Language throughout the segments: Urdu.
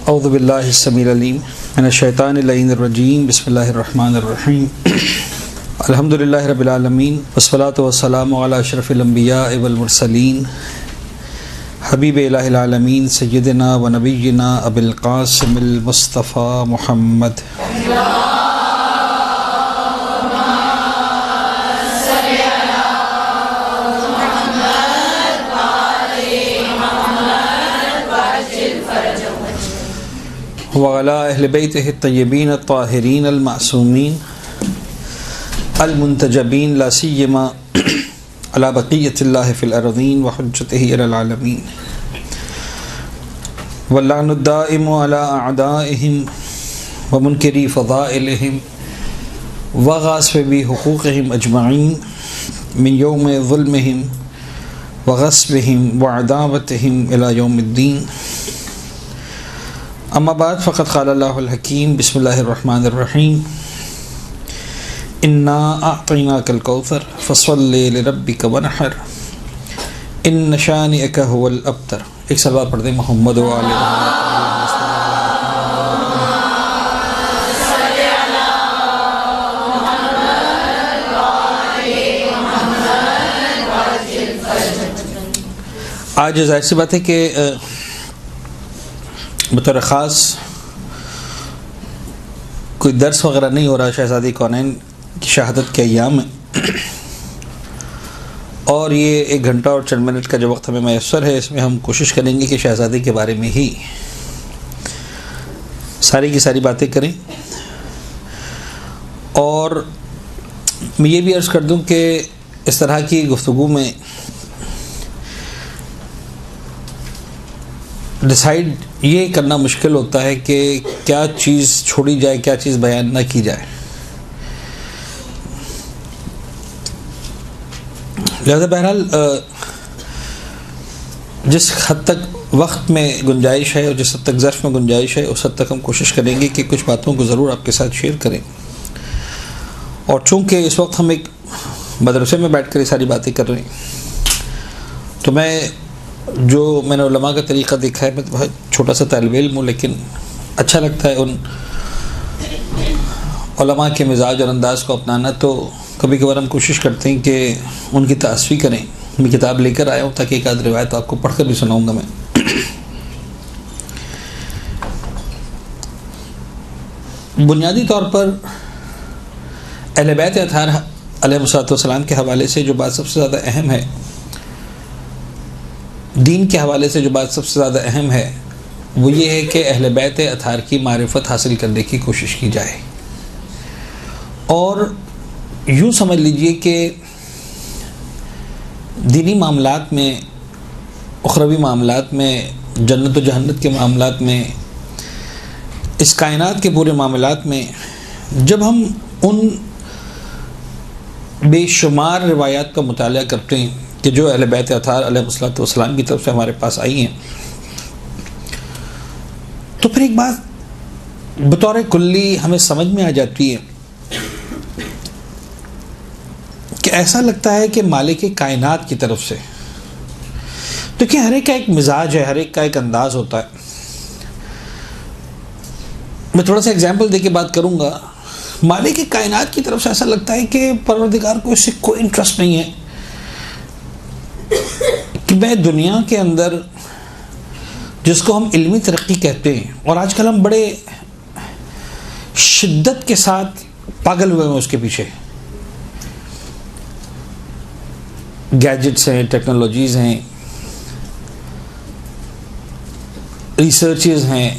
اعوذ باللہ السمیع العلیم من الشیطان اللعین الرجیم بسم اللہ الرحمن الرحیم الحمد للہ رب العالمین والصلاة والسلام علی اشرف الانبیاء والمرسلین حبیب الہ العالمین سیدنا و نبینا ابی القاسم المصطفیٰ محمد وعلی اہل بیتہ الطیبین الطاہرین المعصومین المنتجبین لا سیما علی بقیۃ اللہ فی الارضین وحجتہ علی العالمین واللعن الدائم علی اعدائہم ومنکری فضائلہم وغاصبی حقوقہم اجمعین من یوم ظلمہم وغصبہم وعداوتہم الی یوم الدین اما بعد فقد قال اللہ الحکیم بسم اللہ الرحمن الرحیم انا اعطیناک الکوثر فصلی لربک ونحر ان شانئک هو الابتر۔ ایک صلوات پڑھ دیں محمد و آل آج ظاہر سی بات ہے کہ بطور خاص کوئی درس وغیرہ نہیں ہو رہا شہزادی کونین کی شہادت کے ایام میں، اور یہ 1 گھنٹہ اور چند منٹ کا جو وقت ہمیں میسر ہے اس میں ہم کوشش کریں گے کہ شہزادی کے بارے میں ہی ساری کی ساری باتیں کریں۔ اور میں یہ بھی عرض کر دوں کہ اس طرح کی گفتگو میں ڈیسائیڈ یہ کرنا مشکل ہوتا ہے کہ کیا چیز چھوڑی جائے، کیا چیز بیان نہ کی جائے۔ لہذا بہرحال جس حد تک وقت میں گنجائش ہے اور جس حد تک ظرف میں گنجائش ہے اس حد تک ہم کوشش کریں گے کہ کچھ باتوں کو ضرور آپ کے ساتھ شیئر کریں۔ اور چونکہ اس وقت ہم ایک مدرسے میں بیٹھ کر یہ ساری باتیں کر رہے ہیں، تو میں نے علماء کا طریقہ دیکھا ہے، میں بہت چھوٹا سا طالب علم ہوں، لیکن اچھا لگتا ہے ان علماء کے مزاج اور انداز کو اپنانا، تو کبھی کبھار ہم کوشش کرتے ہیں کہ ان کی تعصفی کریں۔ میں کتاب لے کر آیا ہوں تاکہ ایک آدھ روایت آپ کو پڑھ کر بھی سناؤں گا میں۔ بنیادی طور پر اہل بیت اطہار علیہ السلام کے حوالے سے جو بات سب سے زیادہ اہم ہے، دین کے حوالے سے جو بات سب سے زیادہ اہم ہے، وہ یہ ہے کہ اہل بیت اطہار کی معرفت حاصل کرنے کی کوشش کی جائے۔ اور یوں سمجھ لیجئے کہ دینی معاملات میں، اخروی معاملات میں، جنت و جہنت کے معاملات میں، اس کائنات کے پورے معاملات میں جب ہم ان بے شمار روایات کا مطالعہ کرتے ہیں کہ جو اہل بیت اطہار علیہ السلام کی طرف سے ہمارے پاس آئی ہیں، تو پھر ایک بات بطور کلی ہمیں سمجھ میں آ جاتی ہے کہ ایسا لگتا ہے کہ مالک کائنات کی طرف سے، تو کہ ہر ایک کا ایک مزاج ہے، ہر ایک کا ایک انداز ہوتا ہے۔ میں تھوڑا سا ایگزامپل دے کے بات کروں گا۔ مالک کائنات کی طرف سے ایسا لگتا ہے کہ پروردگار کو اس سے کوئی انٹرسٹ نہیں ہے کہ میں دنیا کے اندر جس کو ہم علمی ترقی کہتے ہیں، اور آج کل ہم بڑے شدت کے ساتھ پاگل ہوئے ہیں اس کے پیچھے، گیجٹس ہیں، ٹیکنالوجیز ہیں، ریسرچز ہیں،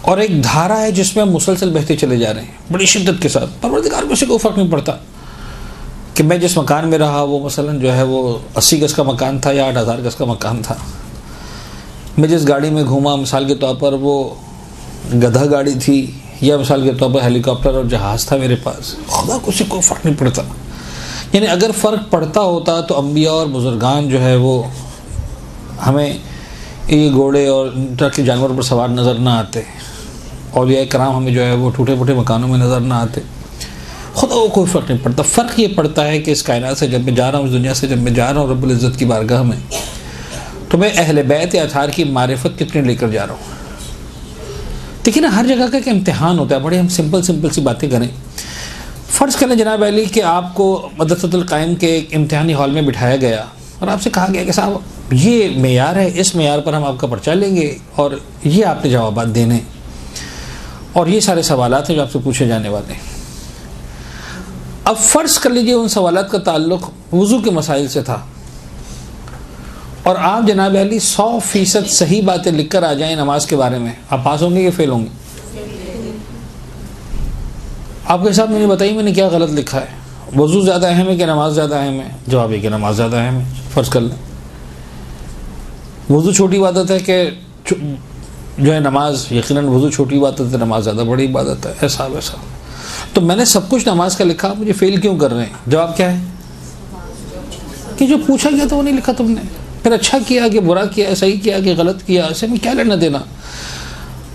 اور ایک دھارا ہے جس میں ہم مسلسل بہتے چلے جا رہے ہیں بڑی شدت کے ساتھ۔ پروردگار کو سے کوئی فرق نہیں پڑتا کہ میں جس مکان میں رہا وہ مثلا جو ہے وہ 80 گز کا مکان تھا یا 8000 گز کا مکان تھا، میں جس گاڑی میں گھوما مثال کے طور پر وہ گدھا گاڑی تھی یا مثال کے طور پر ہیلی کاپٹر اور جہاز تھا میرے پاس، خدا کو سے کوئی فرق نہیں پڑتا۔ یعنی اگر فرق پڑتا ہوتا تو انبیاء اور بزرگان جو ہے وہ ہمیں یہ گھوڑے اور ٹرکی جانوروں پر سوار نظر نہ آتے، اولیاء کرام ہمیں جو ہے وہ ٹوٹے پھوٹے مکانوں میں نظر نہ آتے۔ خدا کو کوئی فرق نہیں پڑتا۔ فرق یہ پڑتا ہے کہ اس کائنات سے جب میں جا رہا ہوں، اس دنیا سے جب میں جا رہا ہوں رب العزت کی بارگاہ میں، تو میں اہل بیت اطہار کی معرفت کتنے لے کر جا رہا ہوں. دیکھیے نا, ہر جگہ کا ایک امتحان ہوتا ہے. بڑے ہم سمپل سی باتیں کریں. فرض کریں جناب علی کہ آپ کو مدرسۃ القائم کے ایک امتحانی ہال میں بٹھایا گیا اور آپ سے کہا گیا کہ صاحب یہ معیار ہے, اس معیار پر ہم آپ کا پرچہ لیں گے اور یہ آپ نے جوابات دینے, اور یہ سارے سوالات ہیں جو آپ سے پوچھے جانے والے ہیں. اب فرض کر لیجئے ان سوالات کا تعلق وضو کے مسائل سے تھا اور آپ جناب علی 100% صحیح باتیں لکھ کر آ جائیں نماز کے بارے میں, آپ پاس ہوں گے یا فیل ہوں گے؟ آپ کے ساتھ مجھے بتائیے میں نے کیا غلط لکھا ہے. وضو زیادہ اہم ہے کہ نماز زیادہ اہم ہے؟ جواب ہے کہ نماز زیادہ اہم ہے. فرض کر لیں وضو چھوٹی عبادت ہے کہ جو ہے نماز, یقیناً وضو چھوٹی عبادت ہے, نماز زیادہ بڑی عبادت ہے. ایسا ویسا تو میں نے سب کچھ نماز کا لکھا, مجھے فیل کیوں کر رہے ہیں؟ جواب کیا ہے کہ جو پوچھا گیا تھا وہ نہیں لکھا تم نے. پھر اچھا کیا کہ برا کیا, صحیح کیا کہ غلط کیا, اسے میں کیا لینا دینا.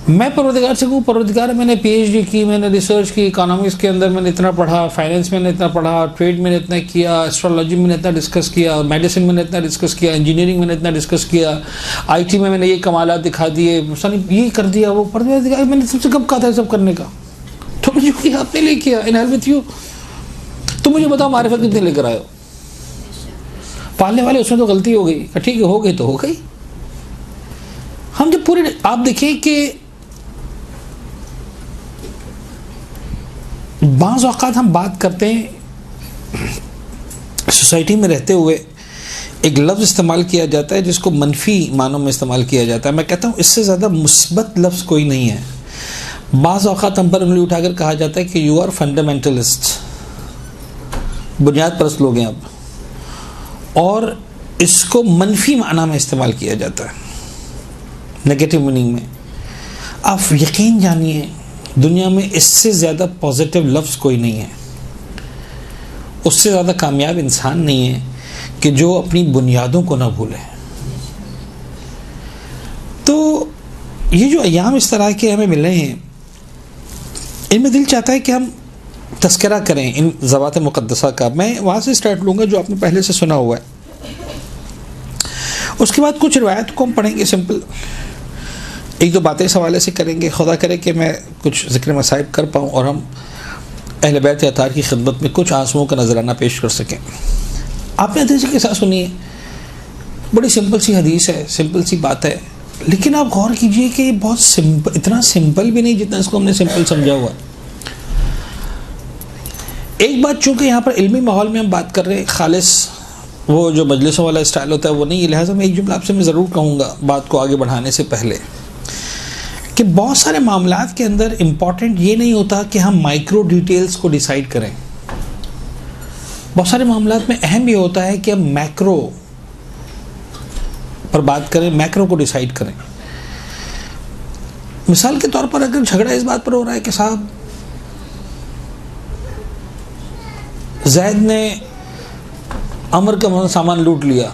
میں پروردگار سے کہوں پروردگار میں نے پی ایچ ڈی کی, میں نے ریسرچ کی, اکانومکس کے اندر میں نے اتنا پڑھا, فائنینس میں نے اتنا پڑھا, ٹریڈ میں نے اتنا کیا, اسٹرالوجی میں نے اتنا ڈسکس کیا, میڈیسن میں نے اتنا ڈسکس کیا, انجینئرنگ میں نے اتنا ڈسکس کیا, آئی ٹی میں نے یہ کمالات دکھا دیے, یہ کر دیا, وہ پروردگار میں نے سب سے کب کہا تھا سب کرنے کا, تو مجھے کیا آپ نے لے کیا ان ہیلپ وتھ یو. تو مجھے بتاؤ معرفت کتنے لے کر آئے ہو؟ پالنے والے اس میں تو غلطی ہو گئی, ٹھیک ہے ہو گئی تو ہو گئی. ہم جب پورے آپ دیکھیں کہ بعض اوقات ہم بات کرتے ہیں سوسائٹی میں رہتے ہوئے ایک لفظ استعمال کیا جاتا ہے جس کو منفی معنوں میں استعمال کیا جاتا ہے. میں کہتا ہوں اس سے زیادہ مثبت لفظ کوئی نہیں ہے. بعض اوقات ہم پر انگلی اٹھا کر کہا جاتا ہے کہ یو آر فنڈامنٹلسٹ, بنیاد پرست لوگ ہیں آپ, اور اس کو منفی معنی میں استعمال کیا جاتا ہے, نیگیٹو میننگ میں. آپ یقین جانیے دنیا میں اس سے زیادہ پازیٹیو لفظ کوئی نہیں ہے, اس سے زیادہ کامیاب انسان نہیں ہے کہ جو اپنی بنیادوں کو نہ بھولے. تو یہ جو ایام اس طرح کے ہمیں مل رہے ہیں, ان میں دل چاہتا ہے کہ ہم تذکرہ کریں ان ذوات مقدسہ کا. میں وہاں سے سٹارٹ لوں گا جو آپ نے پہلے سے سنا ہوا ہے, اس کے بعد کچھ روایت کو ہم پڑھیں گے سمپل, ایک دو باتیں اس حوالے سے کریں گے. خدا کرے کہ میں کچھ ذکر مصائب کر پاؤں اور ہم اہل بیت اطہار کی خدمت میں کچھ آنسوؤں کا نذرانہ پیش کر سکیں. آپ نے حدیث کے ساتھ سنی ہے, بڑی سمپل سی حدیث ہے, سمپل سی بات ہے, لیکن آپ غور کیجئے کہ یہ بہت سمپل, اتنا سمپل بھی نہیں جتنا اس کو ہم نے سمپل سمجھا ہوا. ایک بات چونکہ یہاں پر علمی ماحول میں ہم بات کر رہے ہیں, خالص وہ جو مجلسوں والا اسٹائل ہوتا ہے وہ نہیں, لہٰذا میں ایک جملہ آپ سے میں ضرور کہوں گا بات کو آگے بڑھانے سے پہلے کہ بہت سارے معاملات کے اندر امپورٹنٹ یہ نہیں ہوتا کہ ہم مائکرو ڈیٹیلز کو ڈیسائیڈ کریں. بہت سارے معاملات میں اہم یہ ہوتا ہے کہ ہم میکرو پر بات کریں, میکرو کو ڈیسائیڈ کریں. مثال کے طور پر اگر جھگڑا اس بات پر ہو رہا ہے کہ صاحب زید نے عمر کا سامان لوٹ لیا,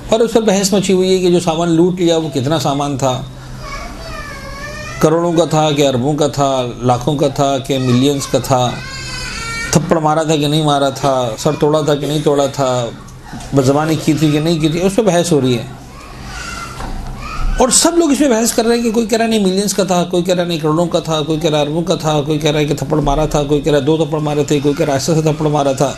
اور اس پر بحث مچی ہوئی ہے کہ جو سامان لوٹ لیا وہ کتنا سامان تھا, کروڑوں کا تھا کہ اربوں کا تھا, لاکھوں کا تھا کہ ملینز کا تھا, تھپڑ مارا تھا کہ نہیں مارا تھا, سر توڑا تھا کہ نہیں توڑا تھا, بدزبانی کی تھی کہ نہیں کی تھی, اس پہ بحث ہو رہی ہے. اور سب لوگ اس پہ بحث کر رہے ہیں کہ کوئی کہہ رہا ہے نہیں ملینز کا تھا, کوئی کہہ رہا ہے نہیں کروڑوں کا تھا, کوئی کہہ رہا ہے اربوں کا تھا, کوئی کہہ رہا ہے کہ تھپڑ مارا تھا, کوئی کہہ رہا ہے 2 تھپڑ مارے تھے, کوئی کہہ رہا ہے ایسے سے تھپڑ مارا تھا.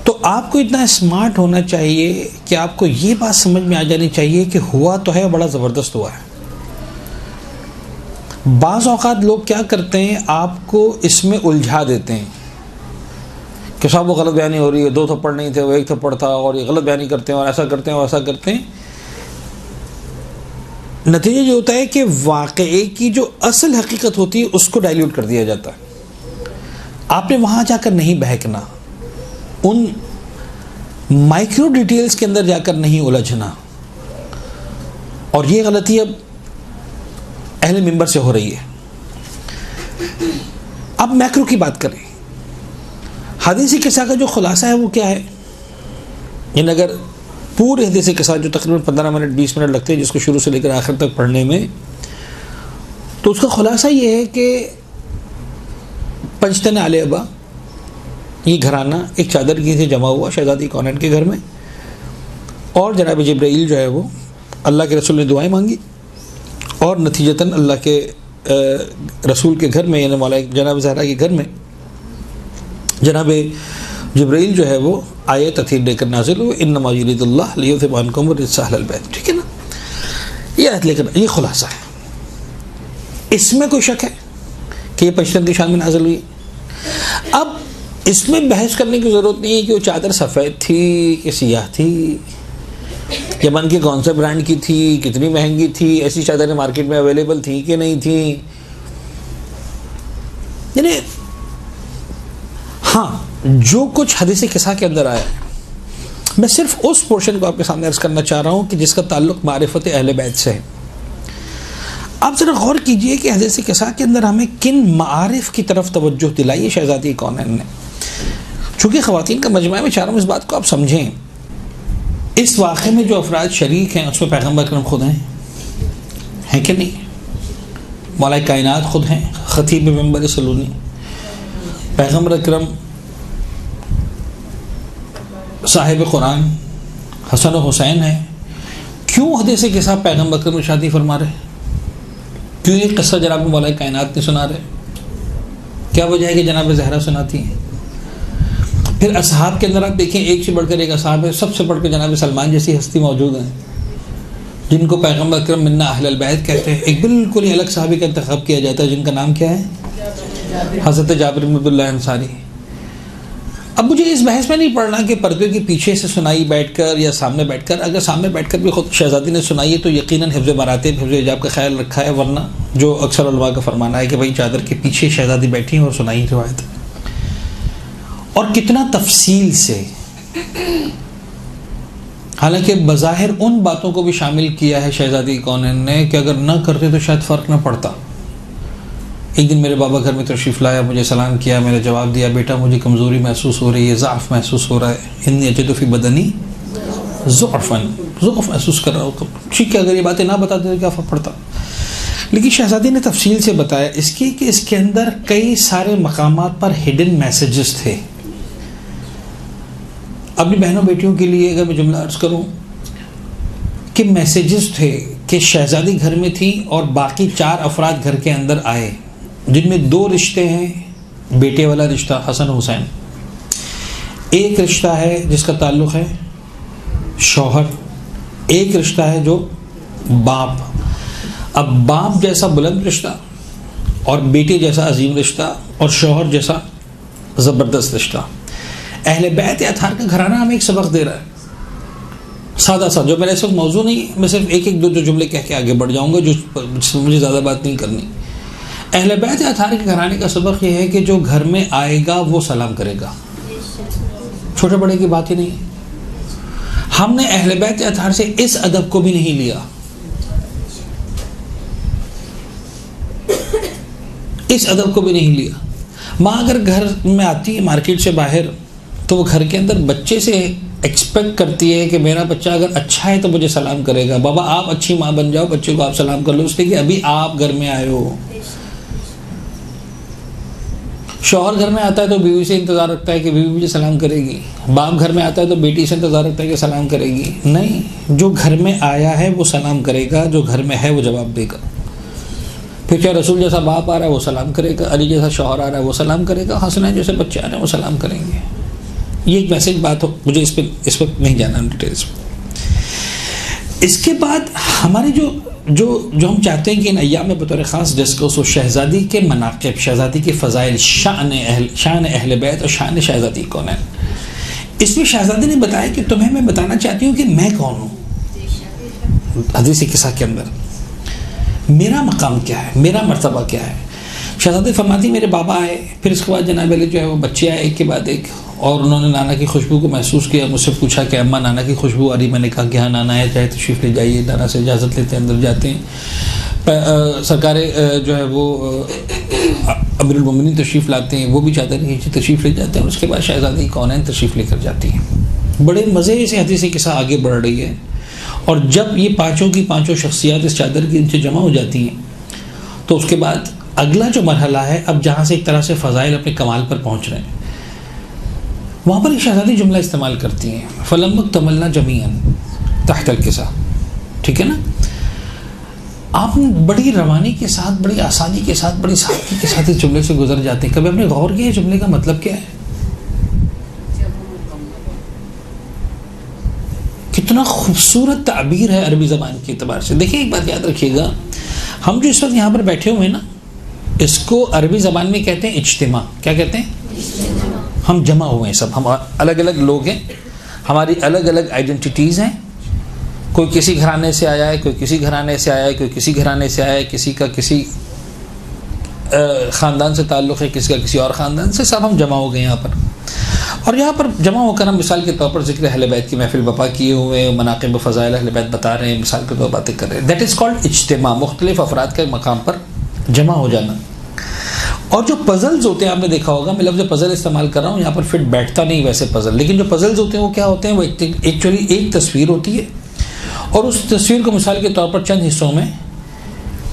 تو آپ کو اتنا اسمارٹ ہونا چاہیے کہ آپ کو یہ بات سمجھ میں آ جانی چاہیے کہ ہوا تو ہے, بڑا زبردست ہوا ہے. بعض اوقات لوگ کیا کرتے ہیں, آپ کو اس میں الجھا دیتے ہیں کہ صاحب وہ غلط بیانی ہو رہی ہے, 2 تھپڑ نہیں تھے وہ 1 تھپڑ تھا, اور یہ غلط بیانی کرتے ہیں اور ایسا کرتے ہیں اور ایسا کرتے ہیں. نتیجہ جو ہوتا ہے کہ واقعے کی جو اصل حقیقت ہوتی ہے اس کو ڈائلیوٹ کر دیا جاتا ہے. آپ نے وہاں جا کر نہیں بہکنا, ان مائکرو ڈیٹیلز کے اندر جا کر نہیں الجھنا. اور یہ غلطی اب اہل منبر سے ہو رہی ہے. اب میکرو کی بات کریں, حدیث قصہ کا جو خلاصہ ہے وہ کیا ہے؟ یعنی اگر پورے حدیث قصہ جو تقریباً 15 منٹ 20 منٹ لگتے ہیں جس کو شروع سے لے کر آخر تک پڑھنے میں, تو اس کا خلاصہ یہ ہے کہ پنجتن آل ابا, یہ گھرانہ ایک چادر کی سے جمع ہوا شہزادی کونین کے گھر میں, اور جناب جبرائیل جو ہے وہ اللہ کے رسول نے دعائیں مانگی، اور نتیجتاً اللہ کے رسول کے گھر میں، یعنی مولا جناب زہرا کے گھر میں جناب جبرائیل جو ہے وہ آیت تطہیر لے کر نازل ہوئے، انما یرید اللہ لیذھب عنکم الرجس اہل البیت. ٹھیک ہے نا، یہ آیت لے کر، یہ خلاصہ ہے. اس میں کوئی شک ہے کہ یہ پشتن کی شان میں نازل ہوئی؟ اب اس میں بحث کرنے کی ضرورت نہیں ہے کہ وہ چادر سفید تھی کہ سیاہ تھی، یمن کے کون سے برانڈ کی تھی، کتنی مہنگی تھی، ایسی چادریں مارکیٹ میں اویلیبل تھی کہ نہیں تھی. یعنی ہاں، جو کچھ حدیث قصہ کے اندر آیا ہے، میں صرف اس پورشن کو آپ کے سامنے عرض کرنا چاہ رہا ہوں کہ جس کا تعلق معرفت اہل بیت سے ہے. آپ ذرا غور کیجئے کہ حدیث قصہ کے اندر ہمیں کن معارف کی طرف توجہ دلائی ہے شہزادی کونین نے. چونکہ خواتین کا مجمع میں چاہ رہا ہوں اس بات کو آپ سمجھیں، اس واقعے میں جو افراد شریک ہیں اس میں پیغمبر اکرم خود ہیں کہ نہیں؟ مولا کائنات خود ہیں، خطیب منبر سلونی، پیغمبر اکرم، صاحب قرآن حسن و حسین ہیں. کیوں حدیث قصہ پیغمبر اکرم شادی فرما رہے؟ کیوں یہ قصہ جناب مولا کائنات نہیں سنا رہے؟ کیا وجہ ہے کہ جناب زہرا سناتی ہیں؟ پھر اصحاب کے اندر آپ دیکھیں، ایک سے بڑھ کر ایک اصحاب ہے، سب سے بڑھ کر جناب سلمان جیسی ہستی موجود ہیں جن کو پیغمبر اکرم منا اہل البیت کہتے ہیں. ایک بالکل ہی الگ صحابی کا انتخاب کیا جاتا ہے جن کا نام کیا ہے؟ حضرت جابر بن عبداللہ انصاری. اب مجھے اس بحث میں نہیں پڑھنا کہ پردے کے پیچھے سے سنائی بیٹھ کر یا سامنے بیٹھ کر. اگر سامنے بیٹھ کر بھی خود شہزادی نے سنائی ہے تو یقیناً حفظ مراتب، حفظ حجاب کا خیال رکھا ہے، ورنہ جو اکثر علماء کا فرمانا ہے کہ بھائی چادر کے پیچھے شہزادی بیٹھی ہیں اور سنائی روایت. اور کتنا تفصیل سے، حالانکہ بظاہر ان باتوں کو بھی شامل کیا ہے شہزادی کونین نے کہ اگر نہ کرتے تو شاید فرق نہ پڑتا. ایک دن میرے بابا گھر میں تشریف لایا، مجھے سلام کیا، میں نے جواب دیا، بیٹا مجھے کمزوری محسوس ہو رہی ہے، ضعف محسوس ہو رہا ہے، انی اجد فی بدنی ضعفاً، ضعف محسوس کر رہا ہوں. ٹھیک ہے، اگر یہ باتیں نہ بتاتے تو کیا فرق پڑتا؟ لیکن شہزادی نے تفصیل سے بتایا اس کی کہ اس کے اندر کئی سارے مقامات پر ہڈن میسیجز تھے. اپنی بہنوں بیٹیوں کے لیے اگر میں جملہ عرض کروں کہ میسیجز تھے کہ شہزادی گھر میں تھی اور باقی 4 افراد گھر کے اندر آئے، جن میں 2 رشتے ہیں، بیٹے والا رشتہ حسن حسین، ایک رشتہ ہے جس کا تعلق ہے شوہر، ایک رشتہ ہے جو باپ. اب باپ جیسا بلند رشتہ اور بیٹے جیسا عظیم رشتہ اور شوہر جیسا زبردست رشتہ. اہل بیت اطہار کا گھرانہ ہمیں ایک سبق دے رہا ہے سادہ سا، جو میرا اس وقت موضوع نہیں ہے، میں صرف ایک دو جملے کہہ کے آگے بڑھ جاؤں گا جو مجھے زیادہ بات نہیں کرنی. اہل بیت اطہار کے گھرانے کا سبق یہ ہے کہ جو گھر میں آئے گا وہ سلام کرے گا. چھوٹے بڑے کی بات ہی نہیں. ہم نے اہل بیت اطہار سے اس ادب کو بھی نہیں لیا، اس ادب کو بھی نہیں لیا. ماں اگر گھر میں آتی ہے مارکیٹ سے باہر تو وہ گھر کے اندر بچے سے ایکسپیکٹ کرتی ہے کہ میرا بچہ اگر اچھا ہے تو مجھے سلام کرے گا. بابا آپ اچھی ماں بن جاؤ، بچے کو آپ سلام کر لو، اس لیے کہ ابھی آپ گھر میں آئے ہو. شوہر گھر میں آتا ہے تو بیوی سے انتظار رکھتا ہے کہ بیوی مجھے سلام کرے گی. باپ گھر میں آتا ہے تو بیٹی سے انتظار رکھتا ہے کہ سلام کرے گی. نہیں، جو گھر میں آیا ہے وہ سلام کرے گا، جو گھر میں ہے وہ جواب دے گا. پھر چاہے رسول جیسا باپ آ رہا ہے وہ سلام کرے گا، علی جیسا شوہر آ رہا ہے وہ سلام کرے گا، حسنین جیسے بچے آ رہے ہیں وہ سلام کریں گے. یہ ایک میسج بات ہو، مجھے اس پہ اس وقت نہیں جانا ڈیٹیلس میں. اس کے بعد ہمارے جو ہم چاہتے ہیں کہ ان ایام میں بطور خاص ڈسکس ہو شہزادی کے مناقب، شہزادی کے فضائل، شان اہل بیت اور شان شہزادی کون ہے. اس میں شہزادی نے بتایا کہ تمہیں میں بتانا چاہتی ہوں کہ میں کون ہوں. حدیث قصہ کے اندر میرا مقام کیا ہے، میرا مرتبہ کیا ہے. شہزادی فرماتی میرے بابا آئے، پھر اس کے بعد جناب علی جو ہے وہ بچے آئے ایک کے بعد ایک، اور انہوں نے نانا کی خوشبو کو محسوس کیا. مجھ سے پوچھا کہ اماں نانا کی خوشبو آ رہی. میں نے کہا کہ ہاں نانا ہے، چاہے تشریف لے جائیے. نانا سے اجازت لیتے ہیں، اندر جاتے ہیں. سرکار جو ہے وہ امیر المومنین تشریف لاتے ہیں، وہ بھی چادر نیچے تشریف لے جاتے ہیں. اس کے بعد شہزادی کونین تشریف لے کر جاتی ہیں. بڑے مزے سے حدیث قصہ آگے بڑھ رہی ہے. اور جب یہ پانچوں کی پانچوں شخصیات اس چادر کے نیچے جمع ہو جاتی ہیں تو اس کے بعد اگلا جو مرحلہ ہے، اب جہاں سے ایک طرح سے فضائل اپنے کمال پر پہنچ رہے ہیں، وہاں پر ایک شہزادی جملہ استعمال کرتی ہیں، فَلَمَّا اكْتَمَلْنَا جَمِيعًا. تحت الکسا. ٹھیک ہے نا؟ آپ بڑی روانی کے ساتھ، بڑی آسانی کے ساتھ، بڑی سادگی کے ساتھ اس جملے سے گزر جاتے ہیں. کبھی آپ نے غور کیا جملے کا مطلب کیا ہے؟ کتنا خوبصورت تعبیر ہے عربی زبان کے اعتبار سے. دیکھیں ایک بات یاد رکھیے گا، ہم جو اس وقت یہاں پر بیٹھے ہوئے ہیں نا، اس کو عربی زبان میں کہتے ہیں اجتماع. کیا کہتے ہیں؟ ہم جمع ہوئے ہیں سب، ہم الگ الگ لوگ ہیں، ہماری الگ الگ آئیڈینٹیٹیز ہیں. کوئی کسی گھرانے سے آیا ہے، کوئی کسی گھرانے سے آیا ہے، کوئی کسی گھرانے سے آیا ہے، کسی کا کسی خاندان سے تعلق ہے، کسی کا کسی اور خاندان سے. سب ہم جمع ہو گئے یہاں پر. اور یہاں پر جمع ہو کر ہم مثال کے طور پر ذکر اہل بیت کی محفل بپا کیے ہوئے ہیں، مناقب و فضائل اہل بیت بتا رہے ہیں، مثال کے طور پر باتیں کر رہے ہیں. دیٹ از کالڈ اجتماع، مختلف افراد کے مقام پر جمع ہو جانا. اور جو پزلز ہوتے ہیں، آپ نے دیکھا ہوگا میں لفظ پزل استعمال کر رہا ہوں، یہاں پر فٹ بیٹھتا نہیں ویسے پزل، لیکن جو پزلز ہوتے ہیں وہ کیا ہوتے ہیں؟ وہ ایکچولی ایک تصویر ہوتی ہے، اور اس تصویر کو مثال کے طور پر چند حصوں میں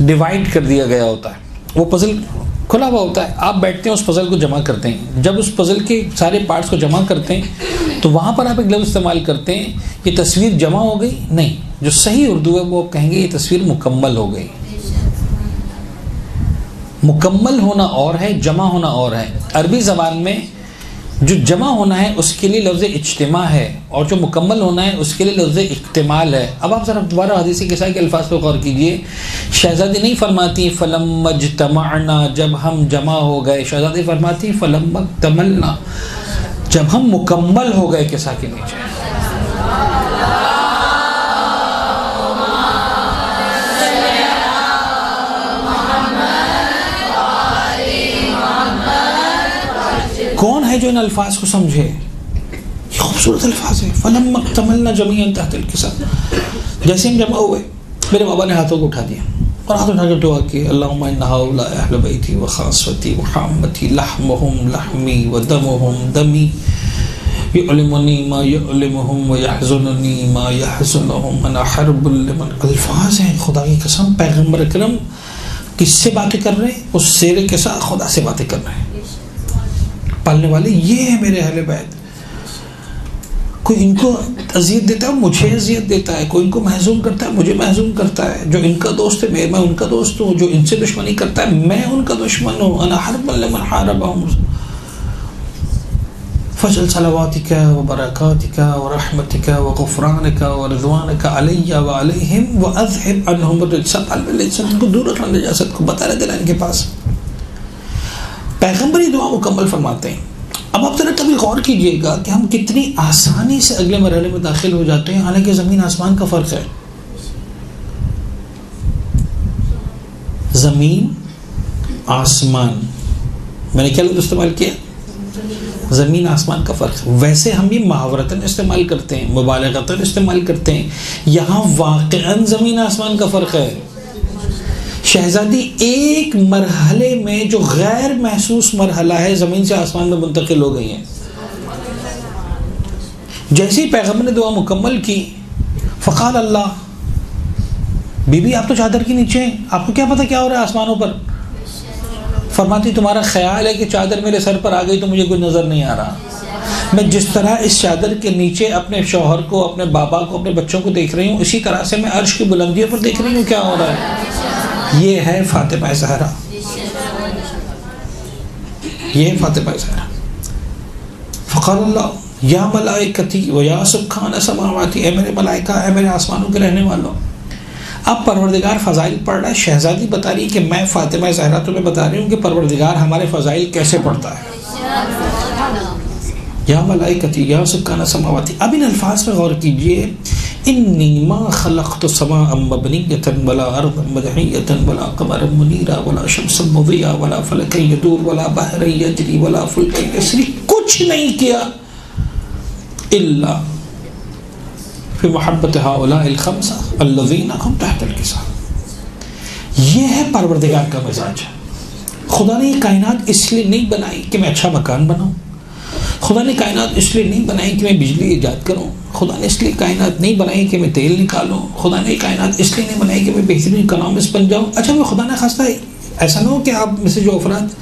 ڈیوائڈ کر دیا گیا ہوتا ہے. وہ پزل کھلا ہوا ہوتا ہے، آپ بیٹھتے ہیں اس پزل کو جمع کرتے ہیں. جب اس پزل کے سارے پارٹس کو جمع کرتے ہیں تو وہاں پر آپ ایک لفظ استعمال کرتے ہیں، یہ تصویر جمع ہو گئی. نہیں، جو صحیح اردو ہے وہ آپ کہیں گے یہ تصویر مکمل ہو گئی. مکمل ہونا اور ہے، جمع ہونا اور ہے. عربی زبان میں جو جمع ہونا ہے اس کے لیے لفظ اجتماع ہے، اور جو مکمل ہونا ہے اس کے لیے لفظ اکتمال ہے. اب آپ ذرا دوبارہ حدیث قصہ کے الفاظ پہ غور کیجئے. شہزادی نہیں فرماتی فلما اجتمعنا، جب ہم جمع ہو گئے. شہزادی فرماتی فلما اکتملنا، جب ہم مکمل ہو گئے قصہ کے نیچے. کون ہے جو ان الفاظ کو سمجھے؟ یہ خوبصورت الفاظ ہے. فلما اکتملنا جميعا تحت الکسا. جیسے ہم جمع ہوئے، میرے بابا نے ہاتھوں کو اٹھا دیا اور ہاتھ اٹھا کر دعا کی، اللہم ان هؤلاء اہل بیتی وخاصتی وحامتی لحمهم لحمی ودمهم دمی یعلمنی ما یعلمهم ویحزننی ما یحزنهم انا حرب لمن. الفاظ ہیں خدا کی قسم. پیغمبر اکرم کس سے باتیں کر رہے ہیں؟ اس زیر کے ساتھ خدا سے باتیں کر رہے ہیں. پالنے والے یہ ہے میرے اہل بیت. کوئی ان کو اذیت دیتا ہے مجھے اذیت دیتا ہے، کوئی ان کو محزون کرتا ہے مجھے محزون کرتا ہے. جو ان کا دوست ہے میں ان کا دوست ہوں، جو ان سے دشمنی کرتا ہے میں ان کا دشمن ہوں. انا حرب لمن حاربهم فجل صلواتک وبرکاتک ورحمتک وغفرانک ورضوانک علی وعلیہم واذهب عنهم الرجس. ان کو دور رکھنا نجاست کو، بتا رہے دل ان کے پاس. پیغمبر یہ دعا مکمل فرماتے ہیں. اب آپ ذرا کبھی غور کیجئے گا کہ ہم کتنی آسانی سے اگلے مرحلے میں داخل ہو جاتے ہیں، حالانکہ زمین آسمان کا فرق ہے. زمین آسمان، میں نے کیا لفظ استعمال کیا؟ زمین آسمان کا فرق. ویسے ہم یہ محاورتاً استعمال کرتے ہیں، مبالغتاً استعمال کرتے ہیں. یہاں واقعاً زمین آسمان کا فرق ہے. شہزادی ایک مرحلے میں جو غیر محسوس مرحلہ ہے زمین سے آسمان میں منتقل ہو گئی ہیں. جیسے ہی پیغمبر نے دعا مکمل کی، فقال اللہ، بی بی آپ تو چادر کے نیچے ہیں، آپ کو کیا پتہ کیا ہو رہا ہے آسمانوں پر؟ فرماتی تمہارا خیال ہے کہ چادر میرے سر پر آ گئی تو مجھے کوئی نظر نہیں آ رہا. میں جس طرح اس چادر کے نیچے اپنے شوہر کو، اپنے بابا کو، اپنے بچوں کو دیکھ رہی ہوں، اسی طرح سے میں عرش کی بلندیوں پر دیکھ رہی ہوں کیا ہو رہا ہے. یہ ہے فاطمہ زہرا، یہ ہے فاطمہ زہرا. فقال اللہ یا ملائکتی و یا سکان سماواتی، اے میرے ملائکہ، اے میرے آسمانوں کے رہنے والوں. اب پروردگار فضائل پڑھ رہا ہے. شہزادی بتا رہی کہ میں فاطمہ زہرا تمہیں بتا رہی ہوں کہ پروردگار ہمارے فضائل کیسے پڑھتا ہے. یا ملائکتی یا سکان سماواتی. اب ان الفاظ پہ غور کیجئے. انی ما خلقت سماء مبنیۃ ولا ارضا مدحیۃ ولا قمرا منیرا ولا شمسا مضیئا ولا فلکا یدور ولا بحرا یجری ولا فلکا یسری. کچھ نہیں کیا الا فی محبت هؤلاء الخمسہ الذین هم تحت الکسا. یہ ہے پروردگار کا مزاج. خدا نے یہ کائنات اس لیے نہیں بنائی کہ میں اچھا مکان بناؤں. خدا نے کائنات اس لیے نہیں بنائی کہ میں بجلی ایجاد کروں. خدا نے اس لیے کائنات نہیں بنائی کہ میں تیل نکالوں. خدا نے کائنات اس لیے نہیں بنائی کہ میں بہترین اکنامسٹ بن جاؤں. اچھا وہ خدا نے خواستہ ہے ایسا نہ ہو کہ آپ میں سے جو افراد،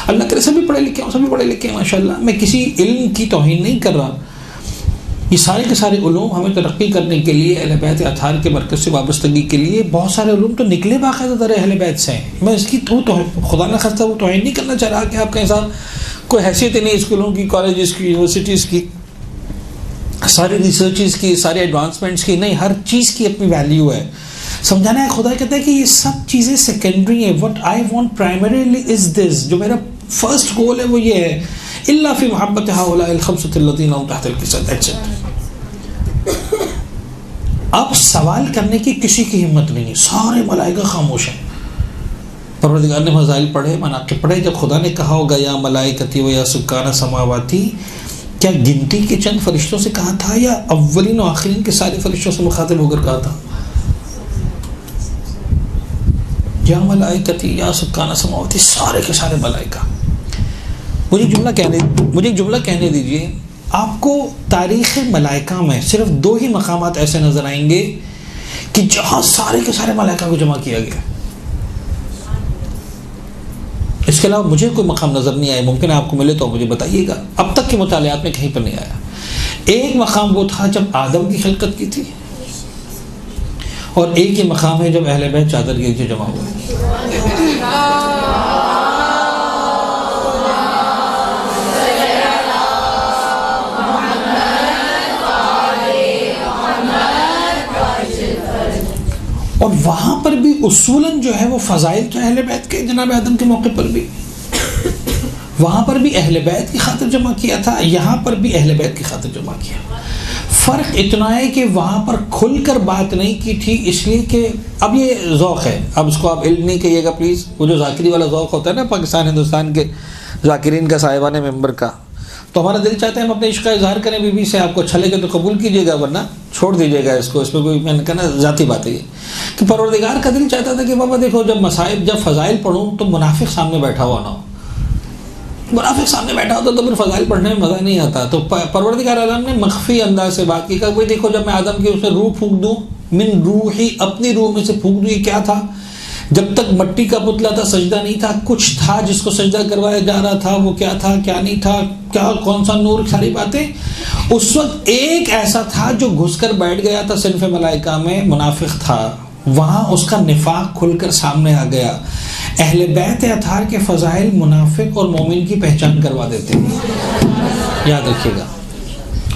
اللہ کرے سبھی پڑھے لکھے ہوں، سبھی پڑھے لکھے ہیں ماشاء اللہ، میں کسی علم کی توہین نہیں کر رہا، یہ سارے کے سارے علوم ہمیں ترقی کرنے کے لیے اہل بیت اطہار کے مرکز سے وابستگی کے لیے بہت سارے علوم تو نکلے باقاعدہ در اہل بیت سے ہیں. میں اس کی تو خدا نہ خواستہ وہ توہین نہیں کرنا چاہ رہا کہ آپ کے ساتھ کوئی حیثیت نہیں اسکولوں کی, کالجز کی, یونیورسٹیز کی, ساری ریسرچز کی, سارے ایڈوانسمنٹس کی, نہیں, ہر چیز کی اپنی ویلیو ہے. سمجھانا ہے خدا کہتا ہے کہ یہ سب چیزیں سیکنڈری ہیں. وٹ آئی وانٹ پرائمریلی از دس, جو میرا فرسٹ گول ہے وہ یہ ہے, الا فی محبت هؤلاء الخمسة الذین هم تحت القصد ایٹسٹرا. اب سوال کرنے کی کسی کی ہمت نہیں ہے, سارے ملائکہ خاموش ہیں. پروردگار نے فضائل پڑھے, مناقب پڑھے. جب خدا نے کہا ہوگا یا ملائکتی و یا سکان سماواتی, کیا گنتی کے چند فرشتوں سے کہا تھا یا اولین و آخرین کے سارے فرشتوں سے مخاطب ہو کر کہا تھا؟ یا ملائکتی یا سکان سماواتی, سارے کے سارے ملائکہ. مجھے ایک جملہ کہنے دیجئے. آپ کو تاریخ ملائکہ میں صرف 2 ہی مقامات ایسے نظر آئیں گے کہ جہاں سارے کے سارے ملائکہ کو جمع کیا گیا. اس کے علاوہ مجھے کوئی مقام نظر نہیں آیا. ممکن ہے آپ کو ملے تو مجھے بتائیے گا. اب تک کے مطالعات میں کہیں پر نہیں آیا. ایک مقام وہ تھا جب آدم کی خلقت کی تھی, اور ایک ہی مقام ہے جب اہل بیت چادر کے نیچے جمع ہوئے. اور وہاں پر بھی اصولاً جو ہے وہ فضائل تو اہل بیت کے, جناب آدم کے موقع پر بھی وہاں پر بھی اہل بیت کی خاطر جمع کیا تھا, یہاں پر بھی اہل بیت کی خاطر جمع کیا. فرق اتنا ہے کہ وہاں پر کھل کر بات نہیں کی تھی, اس لیے کہ اب یہ ذوق ہے. اب اس کو آپ علم نہیں کہیے گا پلیز. وہ جو ذاکری والا ذوق ہوتا ہے نا پاکستان ہندوستان کے ذاکرین کا, صاحبان ممبر کا, تو ہمارا دل چاہتا ہے ہم اپنے عشق کا اظہار کریں بی بی سے. آپ کو اچھا لگے تو قبول کیجیے گا, ورنہ چھوڑ دیجیے گا اس کو. اس میں کوئی, میں نے کہا نا, ذاتی بات ہے یہ کہ پروردگار کا دل چاہتا تھا کہ بابا دیکھو جب مصائب, جب فضائل پڑھوں تو منافق سامنے بیٹھا ہوا نہ ہو. منافق سامنے بیٹھا ہوتا تو پھر فضائل پڑھنے میں مزہ نہیں آتا. تو پروردگار عالم نے مخفی انداز سے بات کی. کہ بھائی دیکھو جب میں آدم کی اسے روح پھونک دوں, من روحی, اپنی روح میں سے پھونک دوں. یہ کیا تھا؟ جب تک مٹی کا پتلا تھا, سجدہ نہیں تھا, کچھ تھا جس کو سجدہ کروایا جا رہا تھا. وہ کیا تھا, کیا نہیں تھا, کیا, کون سا نور, ساری باتیں. اس وقت ایک ایسا تھا جو گھس کر بیٹھ گیا تھا صنف ملائکہ میں, منافق تھا. وہاں اس کا نفاق کھل کر سامنے آ گیا. اہل بیت اطہار کے فضائل منافق اور مومن کی پہچان کروا دیتے ہیں, یاد رکھیے گا.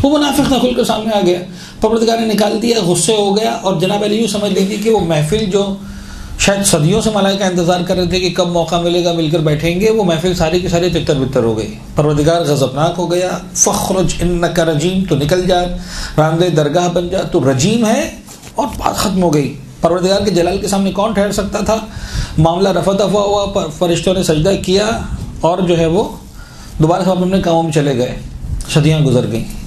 وہ منافق تھا, کھل کر سامنے آ گیا. پروردگار نے نکال دیا, غصے ہو گیا. اور جناب علی یوں سمجھ لیجیے کہ وہ محفل جو شاید صدیوں سے ملائکہ انتظار کر رہے تھے کہ کب موقع ملے گا, مل کر بیٹھیں گے, وہ محفل ساری کی ساری تتر بتر ہو گئی. پروردگار غضبناک ہو گیا. فخرج انک رجیم, تو نکل جا, راندے درگاہ بن جا, تو رجیم ہے. اور بات ختم ہو گئی. پروردگار کے جلال کے سامنے کون ٹھہر سکتا تھا؟ معاملہ رفع دفع ہوا, فرشتوں نے سجدہ کیا, اور جو ہے وہ دوبارہ سب اپنے کاموں میں چلے گئے. صدیاں گزر گئیں.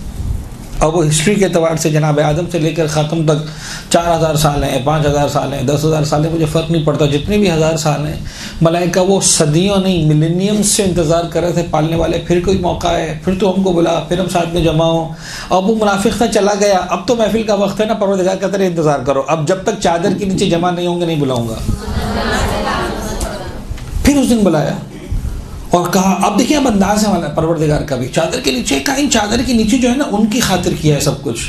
اب وہ ہسٹری کے اعتبار سے جناب آدم سے لے کر خاتم تک 4000 سال ہیں, 5000 سال ہیں, 10,000 سال ہیں, مجھے فرق نہیں پڑتا. جتنے بھی 1000 سال ہیں, ملائکہ وہ صدیوں نہیں ملینیم سے انتظار کر رہے تھے پالنے والے. پھر کوئی موقع ہے, پھر تو ہم کو بلا, پھر ہم ساتھ میں جمع ہوں. اب وہ منافق تھا, چلا گیا. اب تو محفل کا وقت ہے نا, پروردگار کا طرح انتظار کرو. اب جب تک چادر کے نیچے جمع نہیں ہوں گے نہیں بلاؤں گا. پھر اس دن بلایا اور کہا. اب دیکھیں اب انداز ہے والا پروردگار کا بھی, چادر کے نیچے کا, ان چادر کے نیچے جو ہے نا ان کی خاطر کیا ہے سب کچھ.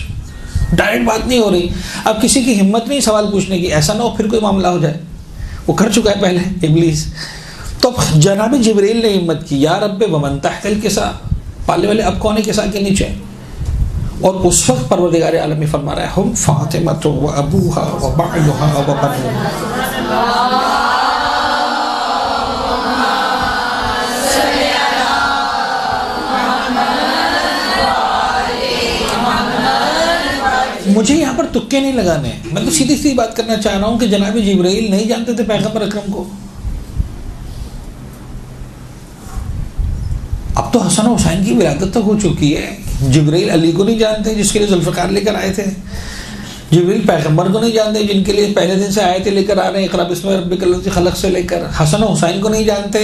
ڈائریکٹ بات نہیں ہو رہی. اب کسی کی ہمت نہیں سوال پوچھنے کی, ایسا نہ ہو پھر کوئی معاملہ ہو جائے. وہ کر چکا ہے پہلے ابلیس. تو جناب جبریل نے ہمت کی, یا رب ومن تحت الکسا, پالنے والے اب کون ہے کسا کے نیچے. اور اس وقت پروردگار عالم میں فرما رہا ہے, ہم فاطمہ و ابوہا و بعلہا و بنوہا. مجھے یہاں پر تکے نہیں لگانے, میں تو سیدھی سی بات کرنا چاہ رہا ہوں کہ جناب جبرائیل نہیں جانتے تھے پیغمبر اکرم کو. اب تو حسن و حسین کی ولادت تک ہو چکی ہے. جبرائیل علی کو نہیں جانتے جس کے لیے ذوالفقار لے کر آئے تھے. جبرائیل پیغمبر کو نہیں جانتے جن کے لیے پہلے دن سے آیتیں لے کر آ رہے ہیں, اقرا بسم ربک الذی خلق سے لے کر. حسن و حسین کو نہیں جانتے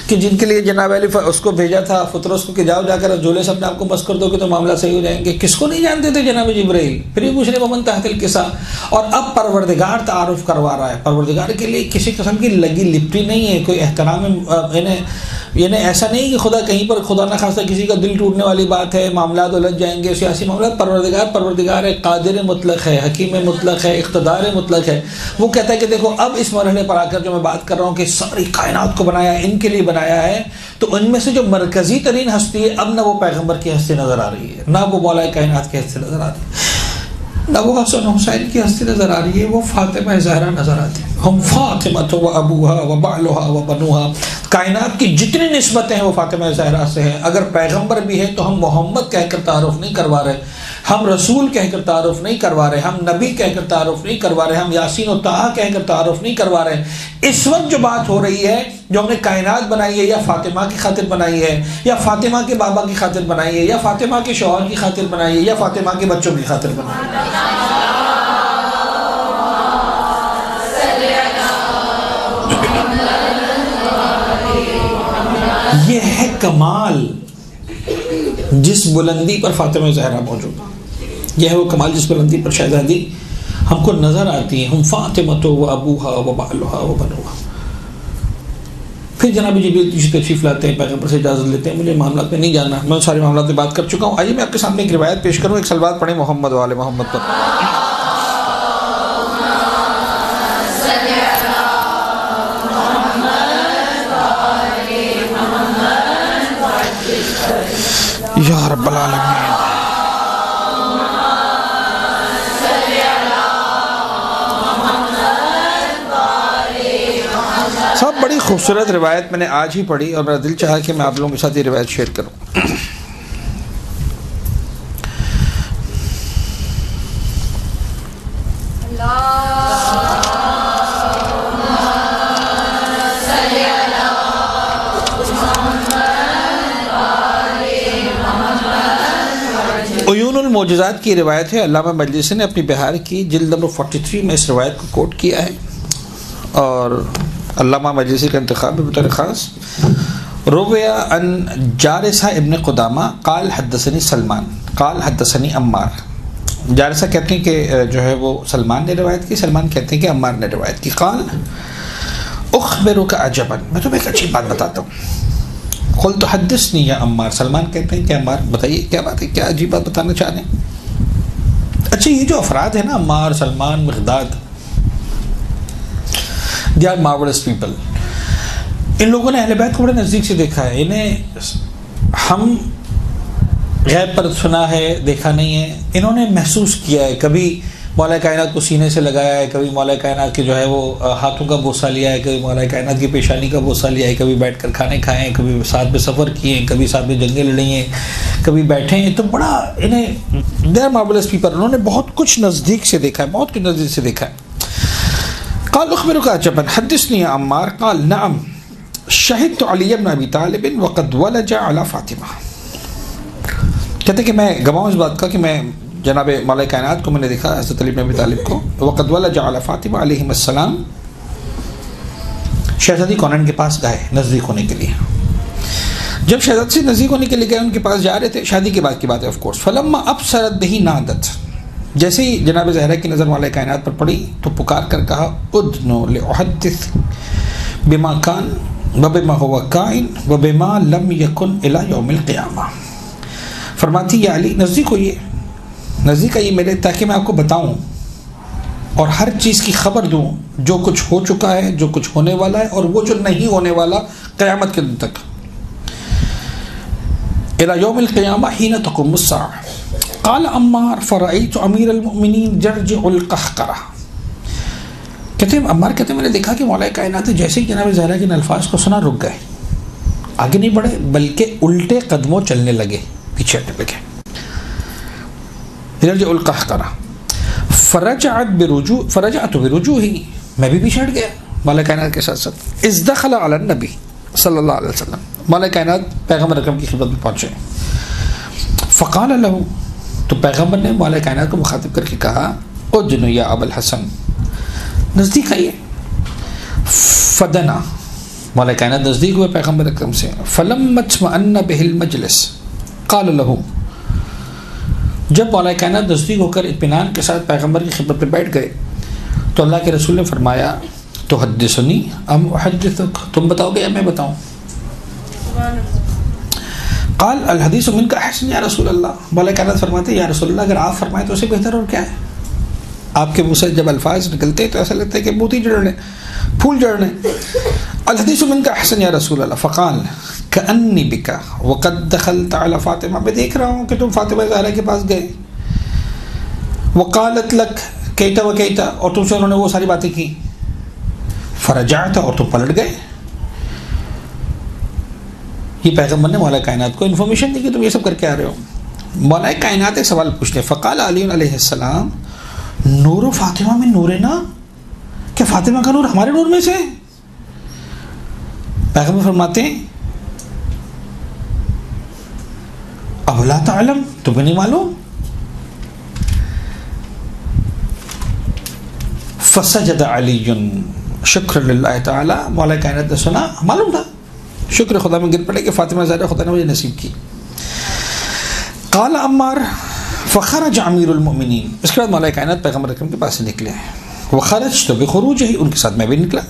کہ جن کے لیے جناب علی اس کو بھیجا تھا فطرس کو کہ جاؤ جا کر جھولے سے اپنے آپ کو بس کر دو کہ تو معاملہ صحیح ہو جائیں گے. کس کو نہیں جانتے تھے جناب جبرائیل. پھر یہ پوچھ رہے ومن تحت الکسا. اور اب پروردگار تعارف کروا رہا ہے. پروردگار کے لیے کسی قسم کی لگی لپٹی نہیں ہے, کوئی احترام یعنی ایسا نہیں کہ خدا کہیں پر خدا نہ خواستہ کسی کا دل ٹوٹنے والی بات ہے، معاملات الجھ جائیں گے، سیاسی معاملات. پروردگار ہے، قادر مطلق ہے، حکیم مطلق ہے، اقتدار مطلق ہے. وہ کہتا ہے کہ دیکھو اب اس مرحلے پر آ کر جو میں بات کر رہا ہوں کہ ساری کائنات کو بنایا ہے، ان کے لیے بنایا ہے، تو ان میں سے جو مرکزی ترین ہستی ہے اب نہ وہ پیغمبر کی ہستی نظر آ رہی ہے، نہ وہ مولا کائنات کی ہستی نظر آ رہی ہے، نہ وہ حسن حسین کی ہستی نظر آ رہی ہے، وہ فاطمہ زہرا نظر آتی ہے. ہم فاطمہ و ابوہا و بالھا و بنوہا. کائنات کی جتنی نسبتیں ہیں وہ فاطمہ زہرا سے ہیں. اگر پیغمبر بھی ہے تو ہم محمد کہہ کر تعارف نہیں کروا رہے، ہم رسول کہہ کر تعارف نہیں کروا رہے، ہم نبی کہہ کر تعارف نہیں کروا رہے، ہم یاسین و طٰہٰ کہہ کر تعارف نہیں کروا رہے. اس وقت جو بات ہو رہی ہے، جو ہم نے کائنات بنائی ہے، یا فاطمہ کی خاطر بنائی ہے، یا فاطمہ کے بابا کی خاطر بنائی ہے، یا فاطمہ کے شوہر کی خاطر بنائی ہے، یا فاطمہ کے بچوں کی خاطر بنائی ہے. یہ ہے کمال جس بلندی پر فاطمہ زہرا موجود ہے. یہ ہے وہ کمال جس بلندی پر شہزادی ہم کو نظر آتی ہیں. ہم فاطمہ و ابوہا و بالھا و بنوہا. پھر جناب جبریل تشریف لاتے ہیں، پیغمبر سے اجازت لیتے ہیں. مجھے معاملات میں نہیں جاننا، میں سارے معاملات میں بات کر چکا ہوں. آئیے میں آپ کے سامنے ایک روایت پیش کروں. ایک صلوات پڑھیں محمد و آل محمد پر. یا رب العالمین. سب بڑی خوبصورت روایت میں نے آج ہی پڑھی اور میرا دل چاہا کہ میں آپ لوگوں کے ساتھ یہ روایت شیئر کروں. عیون المعجزات کی روایت ہے. علامہ مجلسی نے اپنی بہار کی جلد نمبر 43 میں اس روایت کو کوٹ کیا ہے، اور علامہ مجلسی کا انتخاب ہے بطور خاص. رویا ان جارثہ ابن قدامہ قال حدثنی سلمان قال حدثنی عمار. جارثہ کہتے ہیں کہ جو ہے وہ سلمان نے روایت کی، سلمان کہتے ہیں کہ عمار نے روایت کی. قال اخبرک عجبا، میں تمہیں ایک اچھی بات بتاتا ہوں. قلت حدثنی یا عمار. سلمان کہتے ہیں کہ عمار بتائیے کیا بات ہے، کیا عجیب بات بتانا چاہ رہے ہیں. اچھا یہ جو افراد ہیں نا، عمار، سلمان، مقداد، they are marvelous people. ان لوگوں نے اہل بیت کو بڑے نزدیک سے دیکھا ہے. انہیں ہم غیب پر سنا ہے، دیکھا نہیں ہے، انہوں نے محسوس کیا ہے. کبھی مولا کائنات کو سینے سے لگایا ہے، کبھی مولا کائنات کے جو ہے وہ ہاتھوں کا بوسہ لیا ہے، کبھی مولا کائنات کی پیشانی کا بوسہ لیا ہے، کبھی بیٹھ کر کھانے کھائے ہیں، کبھی ساتھ میں سفر کیے ہیں، کبھی ساتھ میں جنگیں لڑی ہیں، کبھی بیٹھے ہیں. تو بڑا انہیں they are marvelous people. انہوں نے بہت کچھ نزدیک سے دیکھا ہے، بہت کچھ نزدیک سے دیکھا ہے. قال اخبرك عجبا حدثني عمار قال نعم شهدت علي بن ابي طالب وقد ولج على فاطمہ. کہتے کہ میں گواہ اس بات کا کہ میں جناب مولا کائنات کو میں نے دیکھا، حضرت علی بن ابی طالب کو. وقد ولج على فاطمہ علیہ السلام. شہزادی کونین کے پاس گئے نزدیک ہونے کے لیے. جب شہزادی سے نزدیک ہونے کے لیے گئے، ان کے پاس جا رہے تھے، شادی کے بعد کی بات ہے آف کورس. فلما ابصرت به نادت. جیسے ہی جناب زہرا کی نظر مولا کائنات پر پڑی تو پکار کر کہا ادنو لأحدث بما کان وبما هو کائن وبما لم یکن الی یوم القیامہ. فرماتی یا علی نزدیک ہوئیے، نزدیک آئیے میرے، تاکہ میں آپ کو بتاؤں اور ہر چیز کی خبر دوں، جو کچھ ہو چکا ہے، جو کچھ ہونے والا ہے، اور وہ جو نہیں ہونے والا قیامت کے دن تک. الی یوم القیامہ حین تقوم الساعہ. قال عمار فرأيت امیر المؤمنین جرجع القہقرہ. کہتے ہیں عمار کہتے ہیں میں نے دیکھا کہ مولا کائنات جیسے ہی جناب زہرا کے الفاظ کو سنا رک گئے، آگے نہیں بڑھے بلکہ الٹے قدموں چلنے لگے، پیچھے ہٹنے لگے. جرجع القہقرہ. فرجعت برجوعی، میں بھی پیچھے ہٹ گیا مولا کائنات کے ساتھ ساتھ. اذ دخل علی النبی صلی اللہ علیہ وسلم. مولا کائنات پیغمبر اکرم کی خدمت میں پہنچے. فقال له، تو پیغمبر نے مولا کائنات کو مخاطب کر کے کہا ادنو یا ابا الحسن، نزدیک آئیے. فدنا، مولا کائنات نزدیک ہوئے پیغمبر اکرم سے. فلما اطمأن به المجلس قال له، جب مولا کائنات نزدیک ہو کر اطمینان کے ساتھ پیغمبر کی خدمت میں بیٹھ گئے تو اللہ کے رسول نے فرمایا تحدثنی ام احدثک، تم بتاؤ گے یا میں بتاؤں؟ قال الحدیث منک احسن یا رسول اللہ، مولا کائنات فرماتے یا رسول اللہ اگر آپ فرمائیں تو اسے بہتر اور کیا ہے. آپ کے منہ سے جب الفاظ نکلتے تو ایسا لگتا ہے کہ موتی جڑ رہے پھول جڑ رہے. الحدیث منک احسن یا رسول اللہ. فقال کأنی بک وقد دخلت علی فاطمہ، میں دیکھ رہا ہوں کہ تم فاطمہ زہرا کے پاس گئے. وقالت لک کیتا و کیتا، اور تم سے انہوں نے وہ ساری باتیں کی. فرجعت، اور تم پلٹ گئے. یہ پیغمبر نے مولا کائنات کو انفارمیشن دی کہ تم یہ سب کر کے آ رہے ہو. مولا کائنات ایک سوال پوچھتے، فقال علی علیہ السلام نور فاطمہ میں نور نا، کہ فاطمہ کا نور ہمارے نور میں سے. پیغمبر فرماتے ہیں اب لا تعلم، تمہیں نہیں معلوم. فسجد علی شکر للہ تعالی، مولا کائنات نے سنا، معلوم تھا، شکر خدا میں گر پڑے کہ فاطمہ زہرا خدا نے مجھے نصیب کی. قال عمار فخرج امیر المؤمنین، اس کے بعد مولا کائنات پیغمبر اکرم کے پاس سے نکلے. وخرجت بخروجہ، ان کے ساتھ میں بھی نکلا.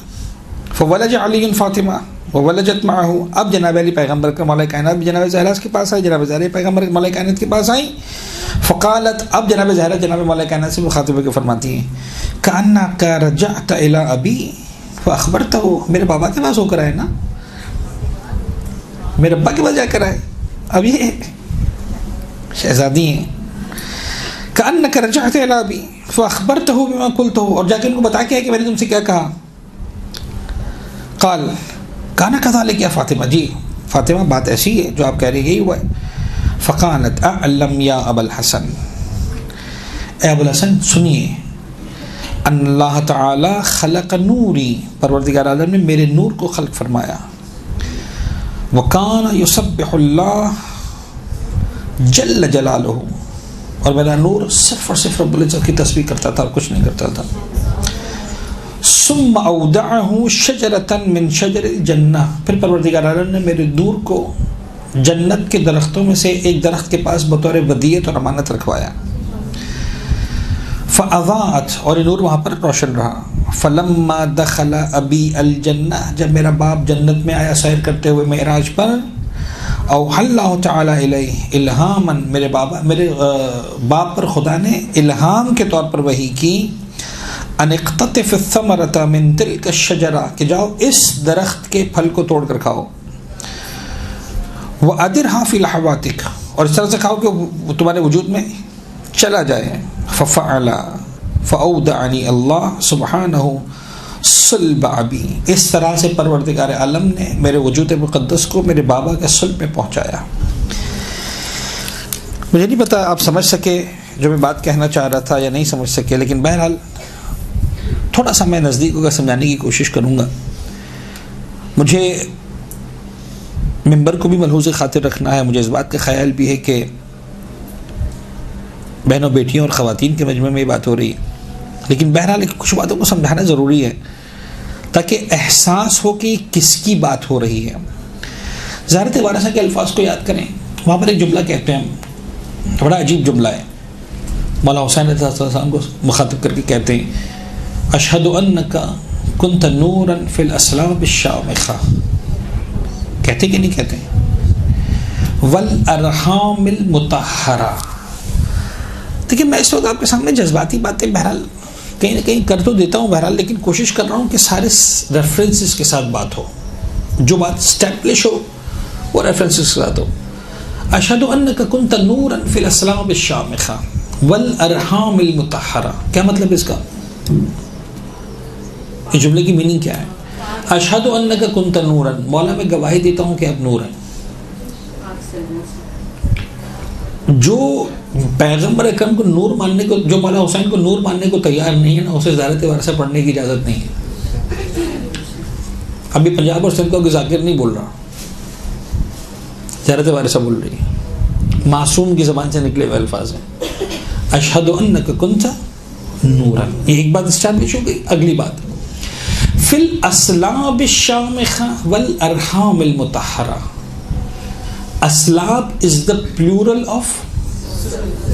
فولج علی فاطمہ وولجت معہ، اب جناب علی پیغمبر کا مولا کائنات بھی جناب زہرا کے پاس آئی، جناب زہرا پیغمبر مولا کائنات کے پاس آئی. فقالت، اب جناب زہرا جناب مولا کائنات سے مخاطب کے فرماتی ہیں کأنک رجعت الی ابی فاخبرتہ، میرے بابا کے پاس ہو کر آئے نا، میرے ابا کے پاس جا کر آئے. اب یہ شہزادی ہیں. کأنک رجعت الی ابی فاخبرتہ بما قلتہ، اور جا کے ان کو بتا کے ہے کہ میں نے تم سے کیا کہا. قال کانا کذالک یا فاطمہ، جی فاطمہ بات ایسی ہے جو آپ کہہ رہے یہی ہوا ہے. فقالت اعلم یا ابا الحسن، اے ابو الحسن سنیے، ان اللہ تعالی خلق نوری، پروردگار عالم نے میرے نور کو خلق فرمایا. وکان یسبح اللہ جل جلالہ، اور میرا نور صرف اور صرف رب العزت کی تسبیح کرتا تھا اور کچھ نہیں کرتا تھا. ثم اودعہ شجرۃ من شجر الجنہ، پھر پروردگار عالم نے میرے نور کو جنت کے درختوں میں سے ایک درخت کے پاس بطور ودیعت اور امانت رکھوایا. فاضاءت، اور یہ نور وہاں پر روشن رہا. فلما دخل ابی الجنہ، جب میرا باپ جنت میں آیا سیر کرتے ہوئے معراج پر، اوحى اللہ تعالی الیہ الہاما، میرے باپ پر خدا نے الہام کے طور پر وحی کی، ان اقتطف الثمرۃ من تلک الشجرہ، کہ جاؤ اس درخت کے پھل کو توڑ کر کھاؤ. وادرھا فی لحواتک، اور اس طرح سے کھاؤ کہ وہ تمہارے وجود میں چلا جائے. ففعل فاودعنی اللہ سبحانہ صلب ابی، اس طرح سے پروردگار عالم نے میرے وجود مقدس کو میرے بابا کے صلب میں پہنچایا. مجھے نہیں پتا آپ سمجھ سکے جو میں بات کہنا چاہ رہا تھا یا نہیں سمجھ سکے، لیکن بہرحال تھوڑا سا میں نزدیک ہو کر سمجھانے کی کوشش کروں گا. مجھے ممبر کو بھی ملحوظ خاطر رکھنا ہے، مجھے اس بات کا خیال بھی ہے کہ بہنوں بیٹیوں اور خواتین کے مجمع میں یہ بات ہو رہی ہے، لیکن بہرحال کچھ باتوں کو سمجھانا ضروری ہے تاکہ احساس ہو کہ کس کی بات ہو رہی ہے. زیارت وارثہ کے الفاظ کو یاد کریں، وہاں پر ایک جملہ کہتے ہیں، بڑا عجیب جملہ ہے. مولا حسین علیہ السلام کو مخاطب کر کے کہتے ہیں اشہد انک کنت نورا فی الاسلاب الشامخہ، کہتے کہ نہیں کہتے، والارحام المطہرہ. دیکھیں میں اس وقت آپ کے سامنے جذباتی باتیں بہرحال کہیں نہ کہیں کر تو دیتا ہوں بہرحال، لیکن کوشش کر رہا ہوں کہ سارے ریفرنسز کے ساتھ بات ہو، جو بات اسٹیبلش ہو وہ ریفرنسز کے ساتھ ہو. اشہد انک کنت نورا فی الاسلاب الشامخہ والارحام المطہرہ، کیا مطلب ہے اس کا؟ اس جملے کی میننگ کیا ہے؟ اشہد انک کنت نورا، مولا میں گواہی دیتا ہوں کہ اب نور ہے. جو پیغمبر اکرم کو نور ماننے کو، جو مولا حسین کو نور ماننے کو تیار نہیں ہے نا، اسے زیارت وارثہ پڑھنے کی اجازت نہیں ہے. ابھی پنجاب اور سندھ کو ذاکر نہیں بول رہا، زیارت وارثہ بول رہی ہے، معصوم کی زبان سے نکلے ہوئے الفاظ ہیں. اشہد انک کنت نورا، یہ ایک بات اسٹیبلش ہو گئی. اگلی بات فی الاسلاب الشامخہ والارحام المطہرہ. اسلاب از the plural of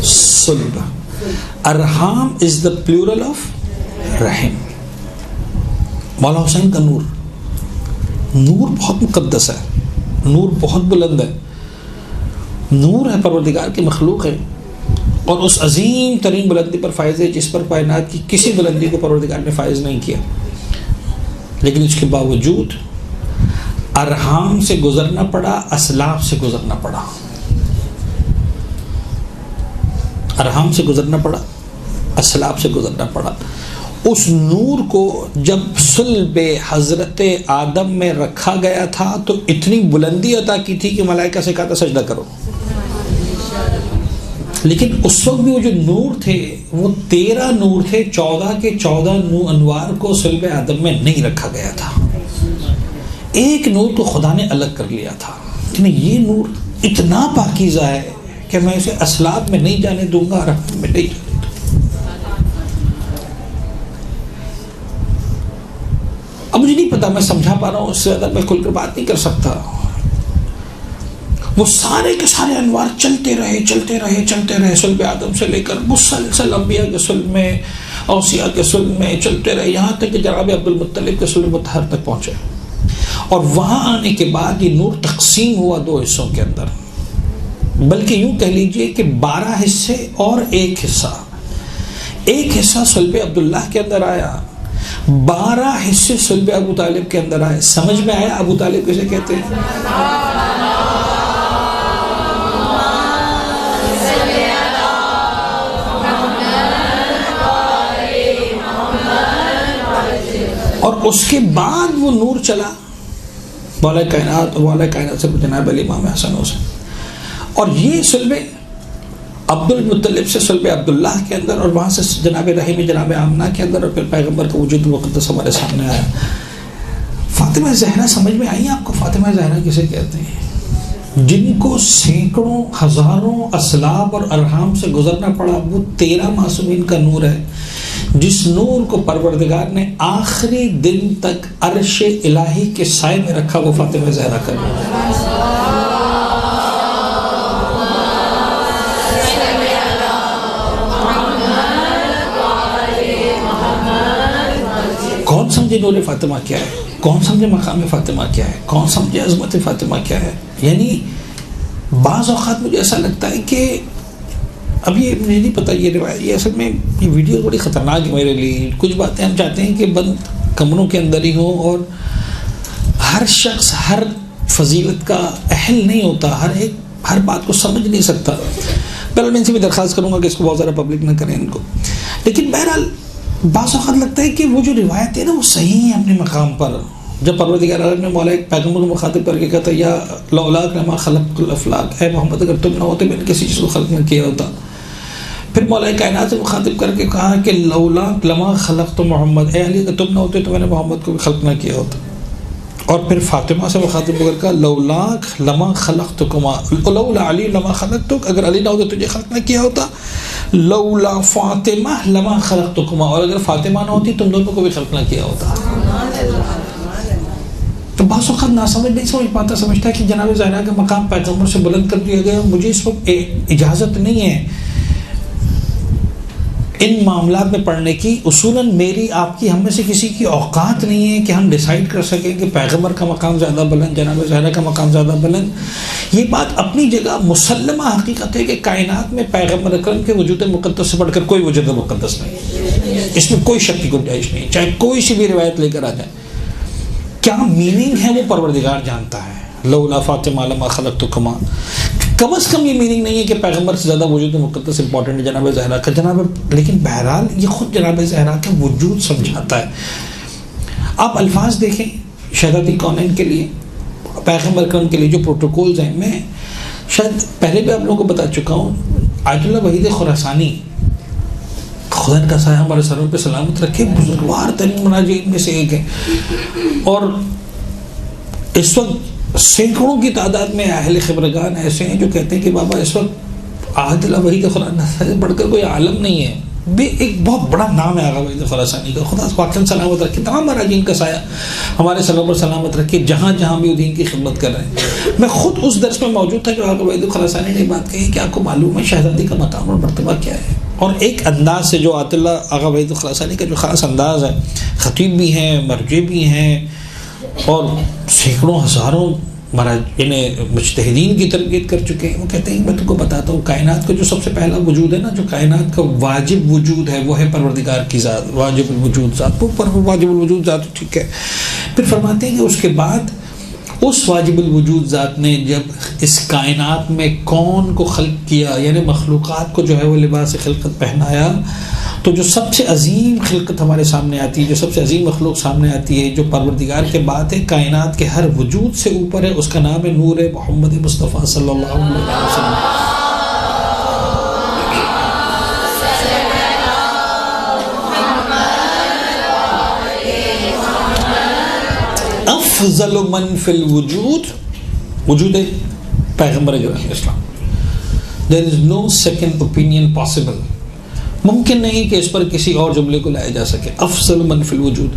صلب، ارحام is the plural of رحم. مولا حسین کا نور بہت مقدس ہے، نور بہت بلند ہے، نور ہے، پروردگار کی مخلوق ہے، اور اس عظیم ترین بلندی پر فائز ہے جس پر کائنات کی کسی بلندی کو پروردگار نے فائز نہیں کیا، لیکن اس کے باوجود ارحام سے گزرنا پڑا، اسلاف سے گزرنا پڑا، ارحام سے گزرنا پڑا، اسلاف سے گزرنا پڑا۔ اس نور کو جب صلب حضرت آدم میں رکھا گیا تھا تو اتنی بلندی عطا کی تھی کہ ملائکہ سے کہا تھا سجدہ کرو، لیکن اس وقت بھی وہ جو نور تھے وہ 13 نور تھے، 14 کے 14 انوار کو صلب آدم میں نہیں رکھا گیا تھا۔ ایک نور کو خدا نے الگ کر لیا تھا کہ یہ نور اتنا پاکیزہ ہے کہ میں اسے اسلاف میں نہیں جانے دوں گا، ارحام میں نہیں جانے دوں گا۔ اب مجھے نہیں پتا میں سمجھا پا رہا ہوں، اس سے زیادہ میں کھل کر بات نہیں کر سکتا۔ وہ سارے کے سارے انوار چلتے رہے صلب آدم سے لے کر مسلسل انبیاء کے صلب میں، اوصیاء کے صلب میں چلتے رہے، یہاں تک کہ جناب عبد المطلب کے صلب مطہر تک پہنچے، اور وہاں آنے کے بعد یہ نور تقسیم ہوا 2 حصوں کے اندر، بلکہ یوں کہہ لیجئے کہ 12 حصے اور ایک حصہ صلب عبداللہ کے اندر آیا، 12 حصے صلب ابو طالب کے اندر آئے۔ سمجھ میں آیا ابو طالب کسے کہتے ہیں؟ اور اس کے بعد وہ نور چلا مولا کائنات، اور مولا کائنات سے جناب علی امام حسن حسین، اور یہ صلب عبد المطلب سے صلب عبداللہ کے اندر، اور وہاں سے جناب رحیم جناب آمنہ کے اندر، اور پھر پیغمبر کا وجود مقدس ہمارے سامنے آیا۔ فاطمہ زہرا سمجھ میں آئی آپ کو؟ فاطمہ زہرا کسے کہتے ہیں؟ جن کو سینکڑوں ہزاروں اسلاف اور ارحام سے گزرنا پڑا، وہ 13 معصومین کا نور ہے، جس نور کو پروردگار نے آخری دن تک عرش الہی کے سائے میں رکھا، وہ فاطمہ زہرا کا نور ہے۔ کون سمجھے نور فاطمہ کیا ہے؟ کون سمجھے مقام فاطمہ کیا ہے؟ کون سمجھے عظمت فاطمہ کیا ہے؟ یعنی بعض اوقات مجھے ایسا لگتا ہے کہ اب یہ مجھے نہیں پتا، یہ روایت، یہ اصل میں یہ ویڈیو بڑی خطرناک ہے میرے لیے۔ کچھ باتیں ہم چاہتے ہیں کہ بند کمروں کے اندر ہی ہوں، اور ہر شخص ہر فضیلت کا اہل نہیں ہوتا، ہر بات کو سمجھ نہیں سکتا۔ بہرحال میں ان سے بھی درخواست کروں گا کہ اس کو بہت زیادہ پبلک نہ کریں ان کو، لیکن بہرحال بعض اوقات لگتا ہے کہ وہ جو روایت ہے نا وہ صحیح ہے اپنے مقام پر۔ جب پروردگار عالم نے مولا ایک پیغمبر کو مخاطب کر کے کہتا یا لولاک لما خلقت الافلاک، اے محمد اگر تم نہ ہوتے میں نے کسی چیز کو خلق نہ کیا ہوتا۔ پھر مولا کائنات سے مخاطب کر کے کہا کہ لولاک لما خلقت محمد، اے علی اگر تم نہ ہوتے تو میں نے محمد کو بھی خلق نہ کیا ہوتا۔ اور پھر فاطمہ سے مخاطب کر کہا لولاک لما خلقتکما، لولا علی لما خلقتک، اگر علی نہ ہوتے تجھے خلق نہ کیا ہوتا، لولا فاطمہ لما خلقتکما، اور اگر فاطمہ نہ ہوتی تم دونوں کو بھی خلق نہ کیا ہوتا۔ تو بعض وقت ناسمجھ نہیں سمجھ پاتا، سمجھتا ہے کہ جناب زہرا کا مقام پیغمبر سے بلند کر دیا گیا۔ مجھے اس وقت اجازت نہیں ہے ان معاملات میں پڑھنے کی، اصولاً میری آپ کی ہم میں سے کسی کی اوقات نہیں ہے کہ ہم ڈیسائیڈ کر سکیں کہ پیغمبر کا مقام زیادہ بلند، جناب زہرا کا مقام زیادہ بلند۔ یہ بات اپنی جگہ مسلمہ حقیقت ہے کہ کائنات میں پیغمبر اکرم کے وجود مقدس سے بڑھ کر کوئی وجود مقدس نہیں، اس میں کوئی شک کی گنجائش نہیں، چاہے کوئی سی بھی روایت لے کر آ جائے۔ کیا میننگ ہے وہ پروردگار جانتا ہے۔ لولا فاطمہ لما خلقتکما، کم از کم یہ میننگ نہیں ہے کہ پیغمبر سے زیادہ وجود مقدس امپورٹنٹ ہے جناب زہرا کا، لیکن بہرحال یہ خود جناب زہرا کا وجود سمجھاتا ہے۔ آپ الفاظ دیکھیں شہزادی کونین کے لیے، پیغمبر اکرم کے لیے جو پروٹوکولز ہیں، میں شاید پہلے بھی آپ لوگوں کو بتا چکا ہوں، آیت اللہ وحید خراسانی خدا کا سایہ ہمارے سروں پہ سلامت رکھے، بزرگوار ترین مناجین میں سے ایک ہے، اور اس وقت سینکڑوں کی تعداد میں اہل خبرگان ایسے ہیں جو کہتے ہیں کہ بابا اس وقت آیت اللہ وحید خراسانی سے بڑھ کر کوئی عالم نہیں ہے، ایک بہت بڑا نام ہے آغا وحید خراسانی کا، خدا واقعا سلامت رکھے، تمام مراجین کا سایہ ہمارے سروں پر سلامت رکھے جہاں جہاں بھی دین کی خدمت کر رہے ہیں۔ میں خود اس درس میں موجود تھا جو آغا وحید خراسانی نے بات کہی کہ آپ کو معلوم ہے شہزادی کا مقام اور مرتبہ کیا ہے، اور ایک انداز سے جو آیت اللہ آغا وحید خراسانی کا جو خاص انداز ہے، خطیب بھی ہیں، مرجع بھی ہیں، اور سینکڑوں ہزاروں مہاراج انہیں مجتہدین کی تربیت کر چکے ہیں. وہ کہتے ہیں میں تم کو بتاتا ہوں کائنات کا جو سب سے پہلا وجود ہے نا, جو کائنات کا واجب وجود ہے وہ ہے پروردگار کی ذات, واجب الوجود ذات. وہ واجب الوجود ذات ٹھیک ہے. پھر فرماتے ہیں کہ اس کے بعد اس واجب الوجود ذات نے جب اس کائنات میں کون کو خلق کیا, یعنی مخلوقات کو جو ہے وہ لباس خلقت پہنایا, تو جو سب سے عظیم خلقت ہمارے سامنے آتی ہے, جو سب سے عظیم مخلوق سامنے آتی ہے, جو پروردگار کے بعد ہے, کائنات کے ہر وجود سے اوپر ہے, اس کا نام ہے نور محمد مصطفیٰ صلی اللہ علیہ وسلم. افضل من فی الوجود, وجود ہے پیغمبر گرامی اسلام. There is no second opinion possible. ممکن نہیں کہ اس پر کسی اور جملے کو لایا جا سکے. افضل من فی الوجود.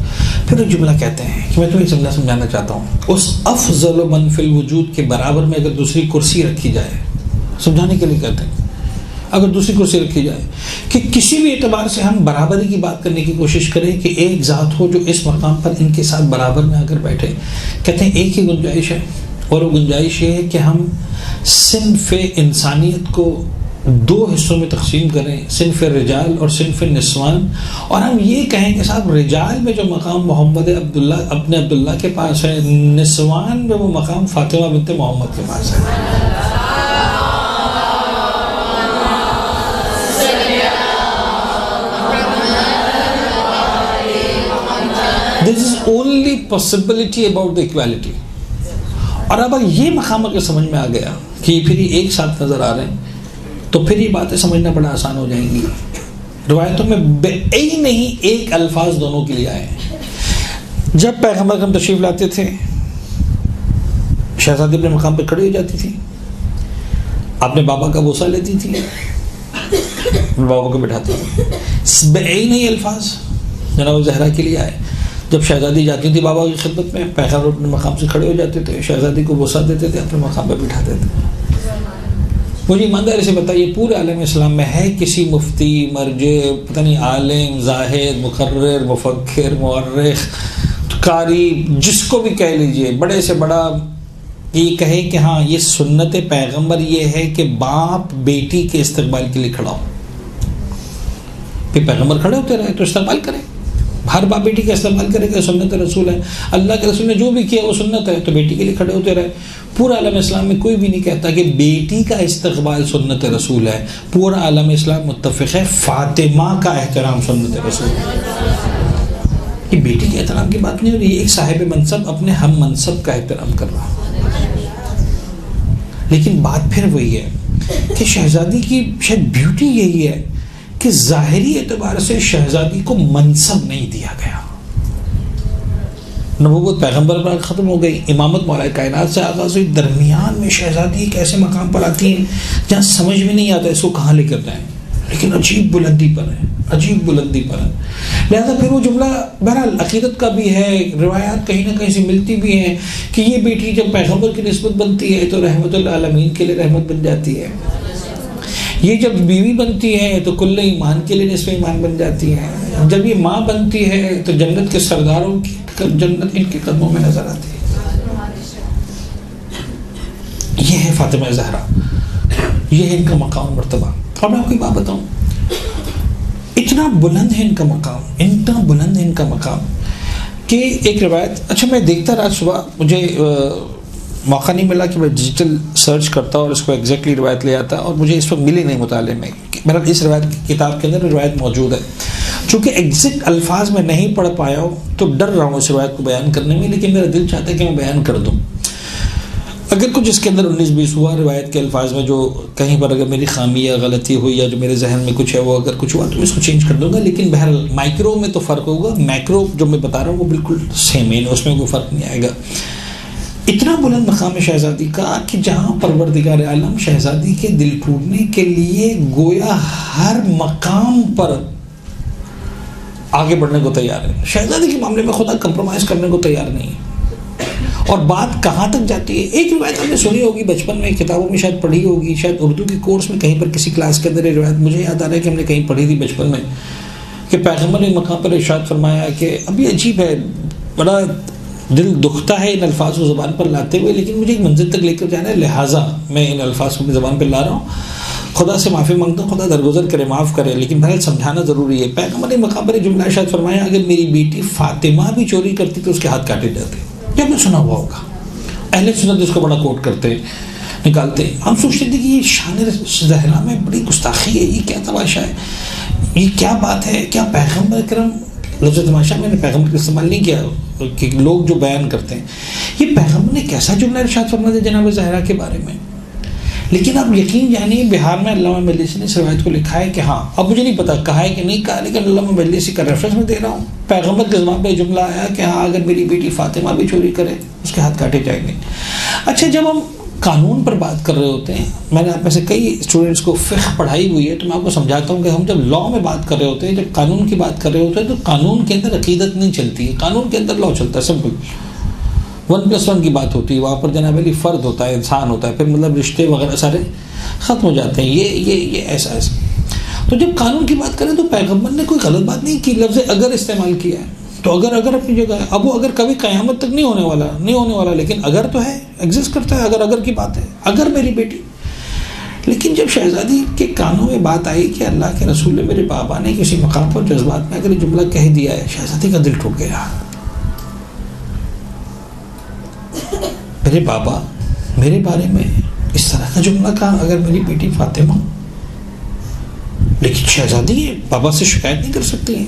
پھر ایک جملہ کہتے ہیں کہ میں تمہیں ایک جملہ سمجھانا چاہتا ہوں. اس افضل من فی الوجود کے برابر میں اگر دوسری کرسی رکھی جائے, سمجھانے کے لیے کہتے ہیں, اگر دوسری کرسی رکھی جائے کہ کسی بھی اعتبار سے ہم برابری کی بات کرنے کی کوشش کریں کہ ایک ذات ہو جو اس مقام پر ان کے ساتھ برابر میں آ کر بیٹھے, کہتے ہیں ایک ہی گنجائش ہے, اور وہ گنجائش یہ ہے کہ ہم صنف انسانیت کو دو حصوں میں تقسیم کریں, صنف رجال اور صنف نسوان, اور ہم یہ کہیں کہ صاحب رجال میں جو مقام محمد عبداللہ کے پاس ہے, نسوان میں وہ مقام فاطمہ بنت محمد کے پاس ہے. This is only possibility about the equality. اور اب یہ مقام اگر سمجھ میں آ گیا کہ پھر یہ ایک ساتھ نظر آ رہے ہیں, تو پھر یہ باتیں سمجھنا بڑا آسان ہو جائیں گی. روایتوں میں نہیں ایک الفاظ دونوں کے لیے آئے ہیں. جب پیغمبر اکرم تشریف لاتے تھے, شہزادی اپنے مقام پہ کھڑی ہو جاتی تھی, اپنے بابا کا بوسہ لیتی تھی, بابا کو بٹھاتی تھی. نہیں الفاظ جناب زہرا کے لیے آئے. جب شہزادی جاتی تھی بابا کی خدمت میں, پیغمبر اپنے مقام سے کھڑے ہو جاتے تھے, شہزادی کو بوسہ دیتے تھے, اپنے مقام پہ بٹھاتے تھے. مجھے ایمانداری سے بتائیے پورے عالم اسلام میں ہے کسی مفتی, مرجع, پتہ نہیں عالم, زاہد, مقرر, مفکر, مورخ, قاری, جس کو بھی کہہ لیجئے, بڑے سے بڑا, یہ کہے کہ ہاں یہ سنت پیغمبر یہ ہے کہ باپ بیٹی کے استقبال کے لیے کھڑا ہو. پھر پیغمبر کھڑے ہوتے رہے تو استقبال کریں, ہر باپ بیٹی کا استعمال کرے گا, سنت رسول ہے, اللہ کے رسول نے جو بھی کیا وہ سنت ہے, تو بیٹی کے لیے کھڑے ہوتے رہے. پورا عالم اسلام میں کوئی بھی نہیں کہتا کہ بیٹی کا استقبال سنت رسول ہے. پورا عالم اسلام متفق ہے فاطمہ کا احترام سنت رسول ہے. یہ بیٹی کے احترام کی بات نہیں ہو رہی, ایک صاحب منصب اپنے ہم منصب کا احترام کر رہا. لیکن بات پھر وہی ہے کہ شہزادی کی شاید بیوٹی یہی ہے کہ ظاہری اعتبار سے شہزادی کو منصب نہیں دیا گیا. نبوت پیغمبر پر ختم ہو گئی, امامت مولا کائنات سے آغاز ہوئی, درمیان میں شہزادی ایک ایسے مقام پر آتی ہیں جہاں سمجھ میں نہیں آتا اس کو کہاں لے کر جائیں, لیکن عجیب بلندی پر ہے, عجیب بلندی پر ہے. لہذا پھر وہ جملہ بہرحال عقیدت کا بھی ہے, روایات کہیں نہ کہیں سے ملتی بھی ہیں کہ یہ بیٹی جب پیغمبر کی نسبت بنتی ہے تو رحمت للعالمین کے لیے رحمت بن جاتی ہے, یہ جب بیوی بنتی ہے تو کل ایمان کے لیے نصف ایمان بن جاتی ہے, جب یہ ماں بنتی ہے تو جنت کے سرداروں کی جنت ان کے قدموں میں نظر آتی ہے. یہ ہے فاطمہ زہرا, یہ ہے ان کا مقام مرتبہ. اور میں آپ کو ایک بات بتاؤں, اتنا بلند ہے ان کا مقام, اتنا بلند ہے ان کا مقام کہ ایک روایت, اچھا میں دیکھتا رہا صبح, مجھے موقع نہیں ملا کہ میں ڈیجیٹل سرچ کرتا اور اس کو ایگزیکٹلی روایت لے آتا, اور مجھے اس وقت ملی نہیں مطالعے میں. میرا اس روایت کی کتاب کے اندر روایت موجود ہے, چونکہ ایگزیکٹ الفاظ میں نہیں پڑھ پایا ہوں تو ڈر رہا ہوں اس روایت کو بیان کرنے میں, لیکن میرا دل چاہتا ہے کہ میں بیان کر دوں. اگر کچھ اس کے اندر 19-20 ہوا روایت کے الفاظ میں, جو کہیں پر اگر میری خامی یا غلطی ہوئی یا جو میرے ذہن میں کچھ ہے وہ اگر کچھ ہوا تو اس کو چینج کر دوں گا, لیکن بہرحال مائکرو میں تو فرق ہوگا, میکرو جو میں بتا رہا ہوں وہ بالکل سیم ہے, اس میں کوئی فرق نہیں آئے گا. اتنا بلند مقام شہزادی کا کہ جہاں پروردگار عالم شہزادی کے دل ٹوٹنے کے لیے گویا ہر مقام پر آگے بڑھنے کو تیار ہے. شہزادی کے معاملے میں خدا کمپرومائز کرنے کو تیار نہیں ہے. اور بات کہاں تک جاتی ہے, ایک روایت ہم نے سنی ہوگی بچپن میں, کتابوں میں شاید پڑھی ہوگی, شاید اردو کے کورس میں کہیں پر کسی کلاس کے اندر یہ روایت مجھے یاد آ رہا ہے کہ ہم نے کہیں پڑھی تھی بچپن میں, کہ پیغمبر نے مقام پر ارشاد فرمایا کہ اب یہ عجیب ہے, بڑا دل دکھتا ہے ان الفاظ کو زبان پر لاتے ہوئے، لیکن مجھے ایک منزل تک لے کر جانا ہے، لہٰذا میں ان الفاظ کو اپنی زبان پہ لا رہا ہوں۔ خدا سے معافی مانگتا ہوں، خدا درگزر کرے، معاف کرے، لیکن بہرحال سمجھانا ضروری ہے۔ پیغمبر نے مقام پر جملہ ارشاد فرمایا، اگر میری بیٹی فاطمہ بھی چوری کرتی تو اس کے ہاتھ کاٹے جاتے۔ یہ آپ نے سنا ہوا ہوگا، اہل سنت اس کو بڑا کوٹ کرتے نکالتے۔ ہم سوچتے تھے کہ یہ شان زہرا میں بڑی گستاخی ہے، یہ کیا تماشا ہے، یہ کیا بات ہے، کیا پیغمبر اکرم، لفظ تماشا میں نے پیغمبر کا استعمال نہیں کیا کہ لوگ جو بیان کرتے ہیں، یہ پیغمبر نے کیسا جملہ ارشاد فرما دیا جناب زہرا کے بارے میں۔ لیکن آپ یقین جانیے بہار میں علامہ مجلسی نے اس روایت کو لکھا ہے کہ ہاں، اب مجھے نہیں پتا کہا ہے کہ نہیں کہا، لیکن علامہ مجلسی کا ریفرنس میں دے رہا ہوں، پیغمبر کے زبان پہ جملہ آیا کہ ہاں اگر میری بیٹی فاطمہ بھی چوری کرے اس کے ہاتھ کاٹے جائیں گے۔ اچھا، جب ہم قانون پر بات کر رہے ہوتے ہیں، میں نے آپ میں سے کئی اسٹوڈنٹس کو فقہ پڑھائی ہوئی ہے، تو میں آپ کو سمجھاتا ہوں کہ ہم جب لا میں بات کر رہے ہوتے ہیں، جب قانون کی بات کر رہے ہوتے ہیں، تو قانون کے اندر عقیدت نہیں چلتی ہے، قانون کے اندر لا چلتا ہے، سمپل 1+1 کی بات ہوتی ہے، وہاں پر جناب علی فرد ہوتا ہے، انسان ہوتا ہے، پھر مطلب رشتے وغیرہ سارے ختم ہو جاتے ہیں، یہ ایسا ایسا۔ تو جب قانون کی بات کریں تو پیغمبر نے کوئی غلط بات نہیں کی، لفظ اگر استعمال کیا ہے، تو اگر اپنی جگہ ہے، اب وہ اگر کبھی قیامت تک نہیں ہونے والا، لیکن اگر تو ہے، ایگزسٹ کرتا ہے، اگر کی بات ہے، اگر میری بیٹی۔ لیکن جب شہزادی کے کانوں میں بات آئی کہ اللہ کے رسول نے، میرے بابا نے کسی مقام پر جذبات میں اگر یہ جملہ کہہ دیا ہے، شہزادی کا دل ٹوٹ گیا۔ میرے بابا میرے بارے میں اس طرح کا جملہ کہا، اگر میری بیٹی فاطمہ، لیکن شہزادی ہے، بابا سے شکایت نہیں کر سکتی ہیں۔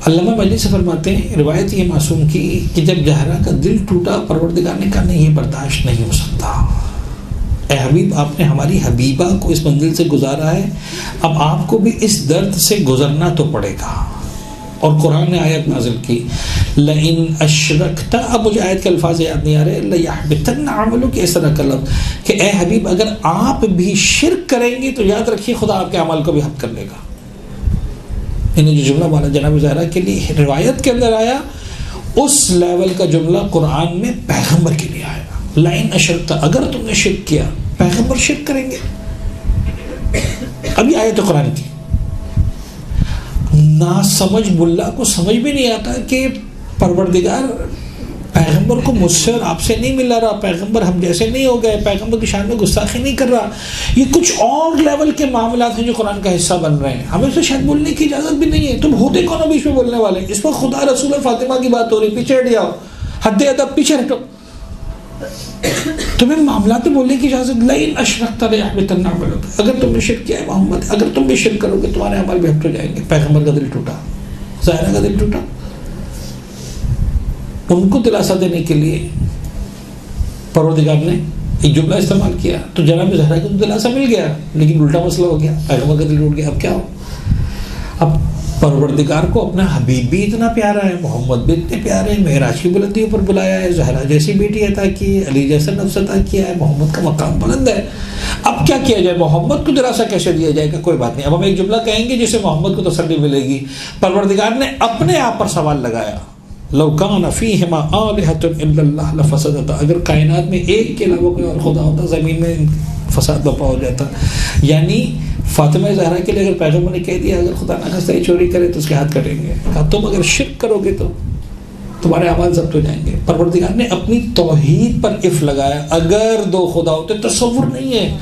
علامہ مجلسی فرماتے ہیں، روایت یہ معصوم کی کہ جب زہرا کا دل ٹوٹا، پروردگار نے کہا نہیں، یہ برداشت نہیں ہو سکتا، اے حبیب آپ نے ہماری حبیبہ کو اس منزل سے گزارا ہے، اب آپ کو بھی اس درد سے گزرنا تو پڑے گا۔ اور قرآن نے آیت نازل کی، لئن اشرکتا، اب مجھے آیت کے الفاظ یاد نہیں آ رہے، لیحبطن عملک، اس طرح کا لفظ کہ اے حبیب اگر آپ بھی شرک کریں گے تو یاد رکھیے خدا آپ کے عمل کو بھی حق کر لے گا۔ انہیں جو جملہ مانا جناب زہرا کے لیے روایت کے اندر آیا، اس لیول کا جملہ قرآن میں پیغمبر کے لیے آیا، لئن اشرکتا، اگر تم نے شرک کیا، پیغمبر شرک کریں گے۔ اب یہ آیت قرآن کی نا سمجھ ملا کو سمجھ بھی نہیں آتا کہ پروردگار پیغمبر کو مجھ سے اور آپ سے نہیں ملا رہا، پیغمبر ہم جیسے نہیں ہو گئے، پیغمبر کی شان میں گستاخی نہیں کر رہا، یہ کچھ اور لیول کے معاملات ہیں جو قرآن کا حصہ بن رہے ہیں، ہمیں اسے شاید بولنے کی اجازت بھی نہیں ہے۔ تم ہوتے کون ہو بیچ میں بولنے والے؟ اس پر خدا رسول اور فاطمہ کی بات ہو رہی، پیچھے ہٹ جاؤ، حد ادب پیچھے ہٹو، تمہیں معاملات میں بولنے کی اجازت۔ لئن اشرکت لیحبطن عملک، اگر تم نے شرک کیا ہے محمد، اگر تم بھی شرک کرو گے تمہارے عمل بھی ہٹ ہو جائیں گے۔ پیغمبر کا دل ٹوٹا، زہرا کا دل ٹوٹا۔ ان کو دلاسا دینے کے لیے پروردگار نے ایک جملہ استعمال کیا، تو جناب زہرا کو دلاسا مل گیا، لیکن الٹا مسئلہ ہو گیا، پیغمبر کا دل ٹوٹ گیا۔ اب کیا ہو؟ اب پروردگار کو اپنا حبیب بھی اتنا پیارا ہے، محمد بھی اتنے پیارے ہیں، معراج کی بلندیوں پر بلایا ہے، زہرا جیسی بیٹی عطا کی ہے، علی جیسا نفس عطا کیا ہے، محمد کا مقام بلند ہے۔ اب کیا کیا جائے؟ محمد کو دلاسا کیسے دیا جائے گا؟ کوئی بات نہیں، اب ہم ایک جملہ کہیں گے جس سے محمد کو تسلی ملے گی۔ پروردگار نے اپنے آپ پر سوال لگایا، لو کان فیہما آلہۃ الا اللہ لفسدتا، اگر کائنات میں ایک کے علاوہ کوئی اور خدا ہوتا زمین میں فساد برپا ہو جاتا۔ یعنی فاطمہ زہرا کے لیے اگر پیغمبر نے کہہ دیا اگر خدا نخواستہ یہ چوری کرے تو اس کے ہاتھ کٹیں گے، کہا تم اگر شرک کرو گے تو تمہارے اعمال ضبط ہو جائیں گے۔ پروردگار نے اپنی توحید پر اف لگایا، اگر دو خدا ہوتے تصور نہیں ہے۔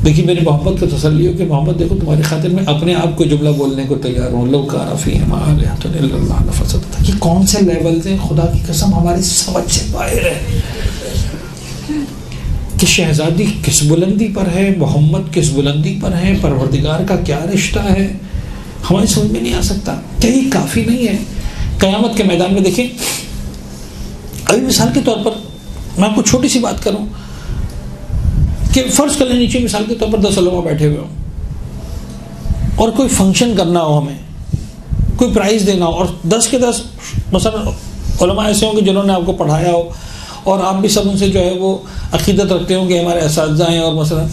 دیکھیے میرے محمد کو تسلی ہو کہ محمد دیکھو تمہاری خاطر میں اپنے آپ کو جملہ بولنے کو تیار ہوں، لو کان فیہما آلہۃ الا اللہ لفسدتا۔ یہ کون سے لیول سے خدا کی قسم ہماری سمجھ سے باہر ہے کہ شہزادی کس بلندی پر ہے، محمد کس بلندی پر ہے، پروردگار کا کیا رشتہ ہے، ہماری سمجھ میں نہیں آ سکتا۔ کیا یہ کافی نہیں ہے؟ قیامت کے میدان میں دیکھیں، ابھی مثال کے طور پر میں آپ کو چھوٹی سی بات کروں کہ فرض کر لیں نیچے مثال کے طور پر 10 علماء بیٹھے ہوئے ہوں اور کوئی فنکشن کرنا ہو، ہمیں کوئی پرائز دینا ہو، اور 10 کے 10 مثلا علماء ایسے ہوں گے جنہوں نے آپ کو پڑھایا ہو اور آپ بھی سب ان سے جو ہے وہ عقیدت رکھتے ہوں کہ ہمارے اساتذہ ہیں، اور مثلا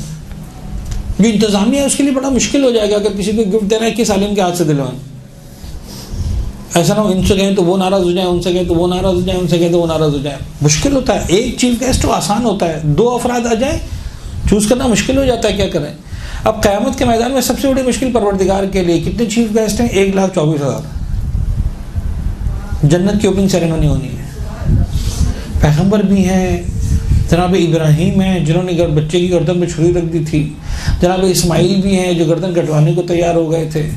جو انتظامیہ ہے اس کے لیے بڑا مشکل ہو جائے گا اگر کسی کو گفٹ دینا ہے کس عالم کے ہاتھ سے دلوائیں۔ ایسا نہ ہو ان سے کہیں تو وہ ناراض ہو جائیں، ان سے کہیں تو وہ ناراض ہو جائیں، ان سے کہیں تو وہ ناراض ہو جائیں، مشکل ہوتا ہے۔ ایک چیف گیسٹ تو آسان ہوتا ہے، 2 افراد آ جائیں چوز کرنا مشکل ہو جاتا ہے، کیا کریں۔ اب قیامت کے میدان میں سب سے بڑی مشکل پروردگار کے لیے کتنے چیف گیسٹ ہیں؟ 1,24,000، جنت کی اوپننگ سیریمنی ہونی ہے. پیغمبر بھی ہیں, جناب ابراہیم ہیں جنہوں نے بچے کی گردن پہ چھری رکھ دی تھی, جناب اسماعیل بھی ہیں جو گردن کٹوانے کو تیار ہو گئے تھے,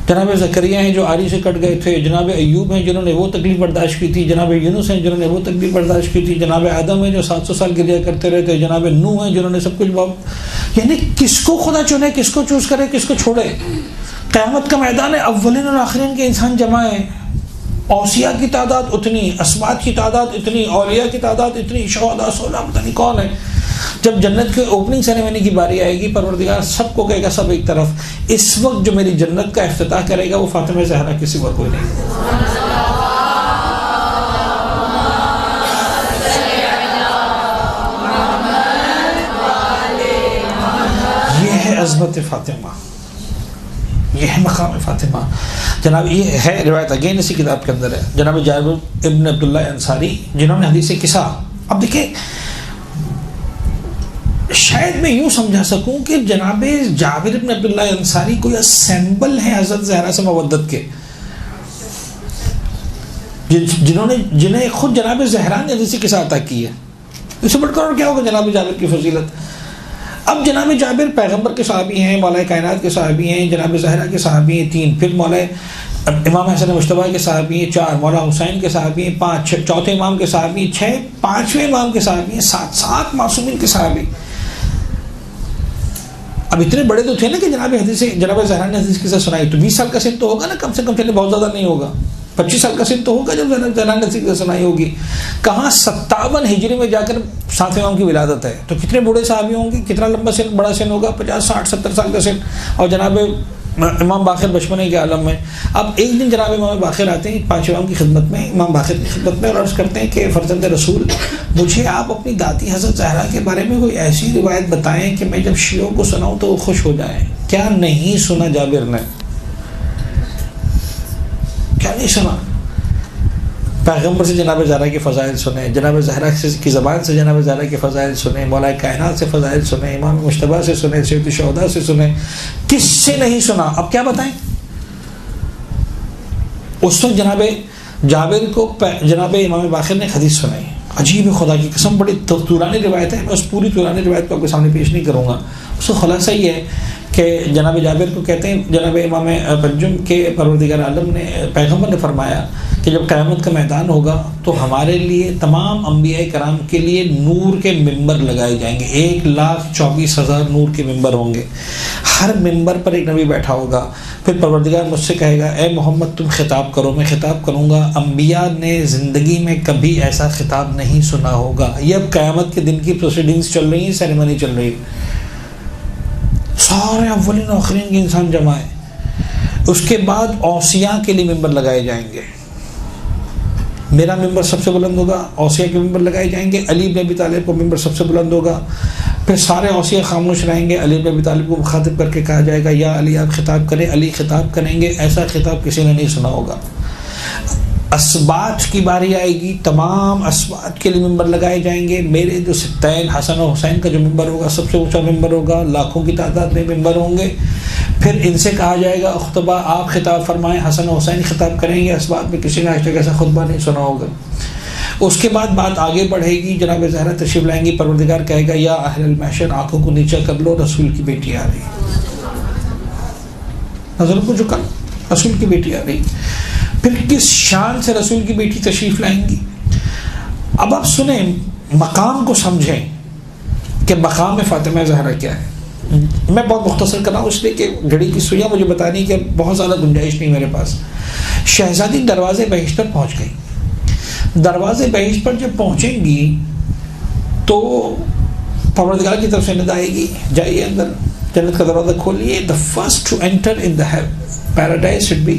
جناب زکریا ہیں جو آری سے کٹ گئے تھے, جناب ایوب ہیں جنہوں نے وہ تکلیف برداشت کی تھی, جناب یونس ہیں جنہوں نے وہ تکلیف برداشت کی تھی, جناب آدم ہیں جو 700 سال گریا کرتے رہے تھے, جناب نوح ہیں جنہوں نے سب کچھ یعنی کس کو خدا چنے, کس کو چوز کرے, کس کو چھوڑے. قیامت کا میدان ہے, اولین اور آخرین کے انسان جمع ہیں, اوصیاء کی تعداد اتنی, اسبات کی تعداد اتنی, اولیاء کی تعداد اتنی, شہداء صلحاء پتہ نہیں کون ہے. جب جنت کے اوپننگ سیریمنی کی باری آئے گی, پروردگار سب کو کہے گا سب ایک طرف. اس وقت جو میری جنت کا افتتاح کرے گا وہ فاطمہ زہرا کے سوا کوئی نہیں. یہ ہے عظمت فاطمہ, یہ ہے مقام فاطمہ. جناب یہ ہے روایت اگین اسی کتاب کے اندر ہے, جناب جابر ابن عبداللہ انصاری جنہوں نے حدیث قصہ. اب دیکھیں شاید میں یوں سمجھا سکوں کہ جناب جابر ابن عبداللہ انصاری کوئی اسیمبل ہے حضرت زہرا سے مودت کے, جنہیں خود جناب زہرا نے حدیث قصہ عطا کی ہے. اس سے بڑھ کر اور کیا ہوگا جناب جابر کی فضیلت. اب جناب جابر پیغمبر کے صحابی ہیں, مولا کائنات کے صحابی ہیں, جناب زہرا کے صحابی ہیں 3, پھر مولا امام حسن مجتبیٰ کے صحابی ہیں 4, مولا حسین کے صحابی ہیں 5, چوتھے امام کے صحابی ہیں 6, 5ویں امام کے صحابی ہیں 7 معصومین کے صحابی. اب اتنے بڑے تو تھے نا کہ جناب زہرا نے حدیث قصہ سنائی, تو 20 سال کا سن تو ہوگا نا کم سے کم, چلے بہت زیادہ نہیں ہوگا, 25 سال کا سن تو ہوگا جب زہرا نے حدیث قصہ سنائی ہوگی. کہاں 57 ہجری میں جا کر 7 امام کی ولادت ہے, تو کتنے بوڑھے صحابی ہوں گے, کتنا لمبا سن, بڑا سن ہوگا, 50 60 70 سال کا سن. اور جناب امام باقر بچپنے کے عالم میں. اب ایک دن جناب امام باقر آتے ہیں 5 امام کی خدمت میں, امام باقر کی خدمت میں, اور عرض کرتے ہیں کہ فرزند رسول مجھے آپ اپنی دادی حضرت زہرا کے بارے میں کوئی ایسی روایت بتائیں کہ میں جب شیعوں کو سناؤں تو وہ خوش ہو جائیں. کیا نہیں سنا جابر نے, کیا نہیں سنا. پیغمبر سے جناب زہرا کے فضائل سنیں, جناب زہرا کی زبان سے جناب زہرا کے فضائل سنیں, مولا کائنات سے فضائل سنیں, امام مجتبیٰ سے سنیں, سید الشہداء سے سنیں, کس سے نہیں سنا. اب کیا بتائیں. اس وقت جناب جابر کو جناب امام باقر نے حدیث سنائی, عجیب خدا کی قسم, بڑی طولانی روایت ہے, میں اس پوری طولانی روایت کو آپ کے سامنے پیش نہیں کروں گا. اس کا خلاصہ یہ ہے کہ جناب جابر کو کہتے ہیں جناب امام پنجم کے پروردگار عالم نے, پیغمبر نے فرمایا کہ جب قیامت کا میدان ہوگا تو ہمارے لیے تمام انبیاء کرام کے لیے نور کے ممبر لگائے جائیں گے. 1,24,000 نور کے ممبر ہوں گے, ہر ممبر پر ایک نبی بیٹھا ہوگا. پھر پروردگار مجھ سے کہے گا اے محمد تم خطاب کرو, میں خطاب کروں گا. انبیاء نے زندگی میں کبھی ایسا خطاب نہیں سنا ہوگا. یہ اب قیامت کے دن کی پروسیڈنگز چل رہی ہیں, سیریمنی چل رہی ہے, سارے اولین و آخرین کے انسان جمع ہیں. اس کے بعد اوصیاء کے لیے ممبر لگائے جائیں گے. میرا ممبر سب سے بلند ہوگا, اوصیاء کے ممبر لگائے جائیں گے. علی بن ابی طالب کو ممبر سب سے بلند ہوگا. پھر سارے اوصیاء خاموش رہیں گے. علی بن ابی طالب کو مخاطب کر کے کہا جائے گا یا علی آپ خطاب کریں. علی خطاب کریں گے, ایسا خطاب کسی نے نہیں سنا ہوگا. اسبات کی باری آئے گی, تمام اسبات کے لیے ممبر لگائے جائیں گے. میرے جو ستین حسن و حسین کا جو ممبر ہوگا سب سے اونچا ممبر ہوگا, لاکھوں کی تعداد میں ممبر ہوں گے. پھر ان سے کہا جائے گا خطبہ آپ خطاب فرمائیں, حسن و حسین خطاب کریں گے. اسبات میں کسی نے آج تک ایسا خطبہ نہیں سنا ہوگا. اس کے بعد بات آگے بڑھے گی, جناب زہرا تشریف لائیں گی. پروردگار کہے گا یا اہل المحشر آنکھوں کو نیچا کر لو, رسول کی بیٹی آ رہی. نظر کو جھکا, رسول کی بیٹی آ رہی. پھر کس شان سے رسول کی بیٹی تشریف لائیں گی. اب آپ سنیں, مقام کو سمجھیں کہ مقام فاطمہ زہرا کیا ہے. میں بہت مختصر کر رہا ہوں اس لیے کہ گھڑی کی سوئیاں مجھے بتانی کہ بہت زیادہ گنجائش نہیں میرے پاس. شہزادی دروازے بہشت پر پہنچ گئی. دروازے بہشت پر جب پہنچیں گی تو پروردگار کی طرف سے ندا آئے گی, جائیے اندر, جنت کا دروازہ کھولیے. The first to enter in the paradise should be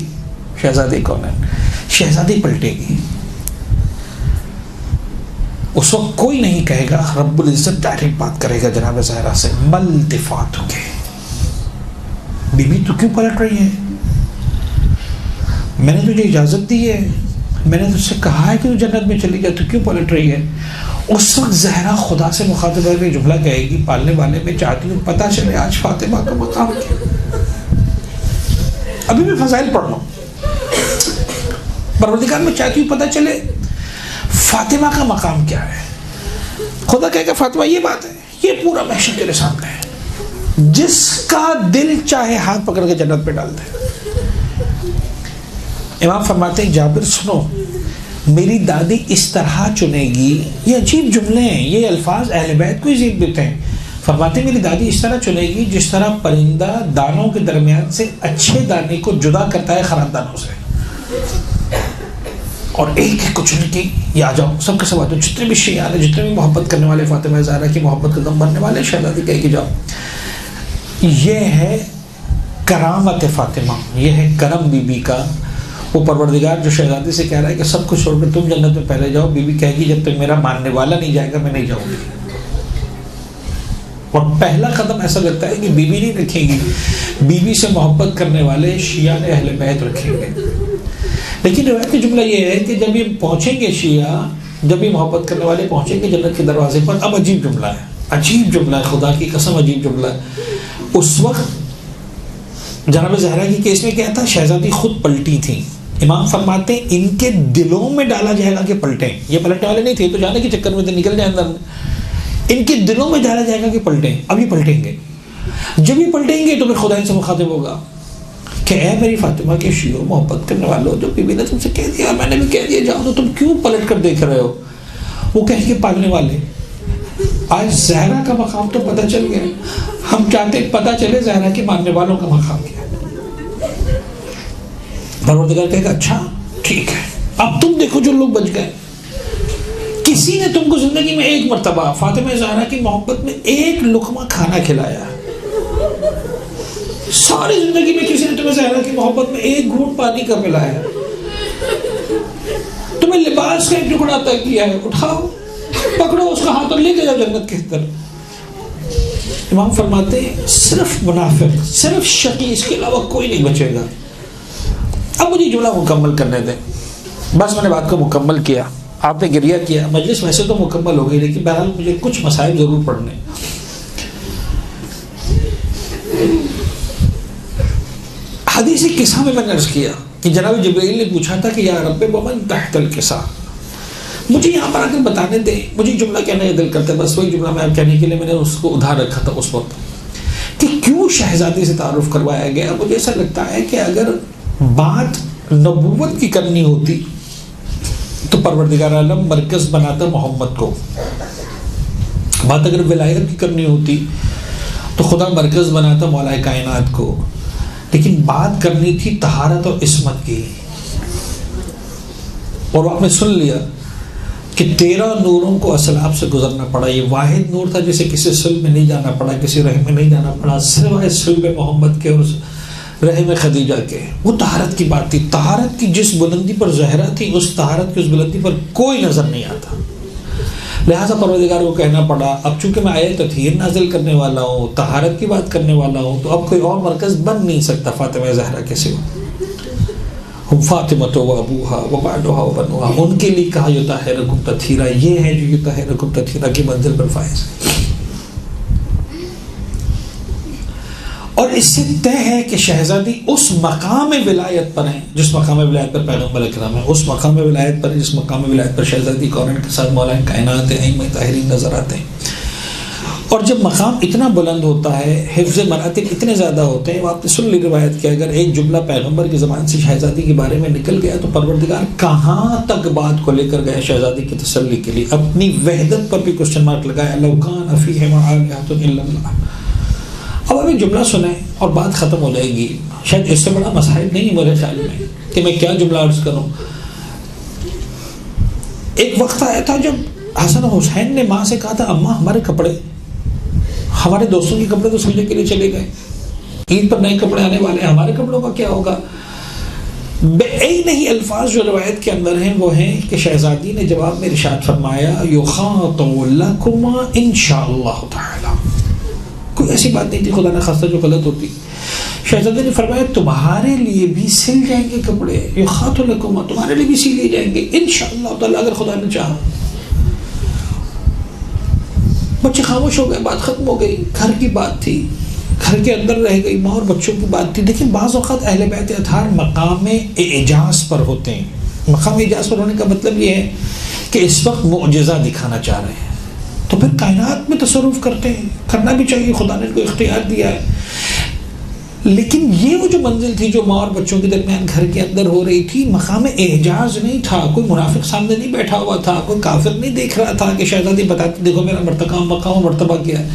شہزادی کونین. شہزادی پلٹے گی. اس وقت کوئی نہیں کہے گا, رب العزت ڈائریکٹ بات کرے گا جناب زہرا سے, مل دفاتو کے, بی بی تو کیوں پلٹ رہی ہے, میں نے تجھے اجازت دی ہے, میں نے تجھ سے کہا ہے کہ تو جنت میں چلی جائے, تو کیوں پلٹ رہی ہے. اس وقت زہرا خدا سے مخاطب ہو کے جملہ کہے گی, پالنے والے میں چاہتی ہوں پتہ چلے آج فاطمہ کا مقام کیا. ابھی میں فضائل پڑھ رہا ہوں. پروردگار میں چاہتی ہوں پتہ چلے فاطمہ کا مقام کیا ہے. خدا کہے کہ فاطمہ یہ بات ہے، یہ پورا محشر تیرے سامنے ہے، جس کا دل چاہے ہاتھ پکڑ کے جنت پہ ڈال دے. امام فرماتے ہیں جابر سنو، میری دادی اس طرح چنے گی. یہ عجیب جملے ہیں، یہ الفاظ اہل بیت کو عجیب دیتے ہیں. فرماتے ہیں میری دادی اس طرح چنے گی جس طرح پرندہ دانوں کے درمیان سے اچھے دانے کو جدا کرتا ہے خراب دانوں سے، اور ایک ایک کو چن کے یہ آ جاؤ سب کے سب آ جاؤ، جتنے بھی شیعہ ہیں، جتنے بھی محبت کرنے والے فاطمہ زہرا کی محبت کا دم بھرنے والے، شہزادی کہہ کے جاؤ. یہ ہے کرامت فاطمہ، یہ ہے کرم بی بی کا. وہ پروردگار جو شہزادی سے کہہ رہا ہے کہ سب کچھ چھوڑ کے تم جنت میں پہلے جاؤ، بی بی کہے گی جب تک میرا ماننے والا نہیں جائے گا میں نہیں جاؤں گی. اور پہلا قدم ایسا لگتا ہے کہ بی بی نہیں رکھیں گی، بی بی سے محبت کرنے والے شیعہ نے اہل بیت رکھیں گے. لیکن روایت کا جملہ یہ ہے کہ جب یہ پہنچیں گے شیعہ، جب یہ محبت کرنے والے پہنچیں گے جنت کے دروازے پر، اب عجیب جملہ ہے، عجیب جملہ ہے، خدا کی قسم عجیب جملہ ہے. اس وقت جناب زہرا کی کیس میں کیا تھا، شہزادی خود پلٹی تھی. امام فرماتے ہیں ان کے دلوں میں ڈالا جائے گا کہ پلٹیں. یہ پلٹنے والے نہیں تھے تو جانے کے چکر میں تو نکل جائیں اندر. ان کے دلوں میں ڈالا جائے گا کہ پلٹیں. اب یہ پلٹیں گے، جب یہ پلٹیں گے تو پھر خدا ان سے مخاطب ہوگا کہ اے میری فاطمہ کے شیعوں، محبت کرنے والوں، جو بی بی نے تم سے کہہ دیا، میں نے بھی کہہ دیا جاؤ، تو تم کیوں پلٹ کر دیکھ رہے ہو؟ وہ کہیں گے پالنے والے آج زہرا کا مقام تو پتہ چل گیا، ہم چاہتے پتہ چلے زہرا کے ماننے والوں کا مقام کیا. پروردگار کہے گا اچھا ٹھیک ہے، اب تم دیکھو جو لوگ بچ گئے. کسی نے تم کو زندگی میں ایک مرتبہ فاطمہ زہرا کی محبت میں ایک لقمہ کھانا کھلایا، ساری زندگی میں کسی نے تمہیں زہرا کی محبت میں ایک گھونٹ پانی کا پلایا، تمہیں لباس کا ایک ٹکڑا عطا کیا ہے، اٹھاؤ پکڑو اس کا ہاتھ اور لے کے جاؤ جنت کے اندر. امام فرماتے ہیں صرف منافق، صرف شقی، اس کے علاوہ کوئی نہیں بچے گا. اب مجھے جملہ مکمل کرنے دیں. بس میں نے بات کو مکمل کیا، آپ نے گریہ کیا، مجلس ویسے تو مکمل ہو گئی، لیکن بہرحال مجھے کچھ مسائل ضرور پڑھنے. حدیث قصہ میں نے عرض کیا کہ جناب جبرائیل نے پوچھا تھا کہ یا رب ومن تحت القصہ، مجھے یہاں پر آ کر بتانے دیں. مجھے جملہ کہنے کا دل کرتا ہے، بس وہی جملہ میں آپ کہنے کے لیے میں نے اس کو ادھار رکھا تھا اس وقت کہ کیوں شہزادی سے تعارف کروایا گیا. مجھے ایسا لگتا ہے کہ اگر بات نبوت کی کرنی ہوتی تو پروردگار عالم مرکز بناتا محمد کو. بات اگر ولایت کی کرنی ہوتی تو خدا مرکز بناتا مولا کائنات کو. لیکن بات کرنی تھی طہارت اور عصمت کی، اور آپ نے سن لیا کہ 13 نوروں کو اسلاب سے گزرنا پڑا. یہ واحد نور تھا جسے کسی صلب میں نہیں جانا پڑا، کسی رحم میں نہیں جانا پڑا، سوائے صلب محمد کے اور رحم خدیجہ کے. وہ طہارت کی بات تھی. طہارت کی جس بلندی پر زہرا تھی، اس طہارت کی اس بلندی پر کوئی نظر نہیں آتا. لہٰذا پروردگار کو کہنا پڑا اب چونکہ میں آیت تطہیر نازل کرنے والا ہوں، طہارت کی بات کرنے والا ہوں، تو اب کوئی اور مرکز بن نہیں سکتا فاطمہ زہرا کے سوا. ہم فاطمۃ و ابوہا و بعدہا و بنوہا، ان کے لیے کہا یطہرکم تطہیرا، یہ ہے جو یطہرکم تطہیرا کی منزل پر فائز ہے. اور اس سے طے ہے کہ شہزادی اس مقام ولایت پر ہیں جس مقام ولایت پر پیغمبر اکرم ہے، اس مقام ولایت پر جس مقام ولایت پر شہزادی کونین کے ساتھ مولا کائنات ائمہ طاہرین نظر آتے ہیں. اور جب مقام اتنا بلند ہوتا ہے، حفظ مراتب اتنے زیادہ ہوتے ہیں. آپ نے سن لی روایت کہ اگر ایک جملہ پیغمبر کی زبان سے شہزادی کے بارے میں نکل گیا تو پروردگار کہاں تک بات کو لے کر گیا شہزادی کی تسلی کے لیے. اپنی وحدت پر بھی کوسچن مارک لگایا، لو کان فیہما آلہۃ الا اللہ. اب ابھی جملہ سنیں اور بات ختم ہو جائے گی. شاید اس سے بڑا مسائل نہیں میرے خیال میں کہ میں کیا جملہ عرض کروں. ایک وقت آیا تھا جب حسن و حسین نے ماں سے کہا تھا اماں ہمارے کپڑے، ہمارے دوستوں کے کپڑے تو سلنے کے لیے چلے گئے، عید پر نئے کپڑے آنے والے ہیں، ہمارے کپڑوں کا کیا ہوگا. نہیں الفاظ جو روایت کے اندر ہیں وہ ہیں کہ شہزادی نے جواب میں ارشاد فرمایا یخاطب لکما انشاءاللہ تعالی. کوئی ایسی بات نہیں تھی خدا نہ خواستہ جو غلط ہوتی. شہزادی نے فرمایا تمہارے لیے بھی سل جائیں گے کپڑے، یخاطب لکما، تمہارے لیے بھی سل لیے جائیں گے انشاءاللہ تعالی اگر خدا نے چاہا. بچے خاموش ہو گئے، بات ختم ہو گئی. گھر کی بات تھی، گھر کے اندر رہ گئی، ماں اور بچوں کی بات تھی. لیکن بعض اوقات اہل بیت اطہار مقام اعجاز پر ہوتے ہیں. مقام اعجاز پر ہونے کا مطلب یہ ہے کہ اس وقت معجزہ دکھانا چاہ رہے ہیں، تو پھر کائنات میں تصرف کرتے ہیں، کرنا بھی چاہیے، خدا نے ان کو اختیار دیا ہے۔ لیکن یہ وہ جو منزل تھی جو ماں اور بچوں کے درمیان گھر کے اندر ہو رہی تھی، مقام اعجاز نہیں تھا، کوئی منافق سامنے نہیں بیٹھا ہوا تھا، کوئی کافر نہیں دیکھ رہا تھا کہ شہزادی بتاتے دیکھو میرا مقام و مرتبہ کیا ہے۔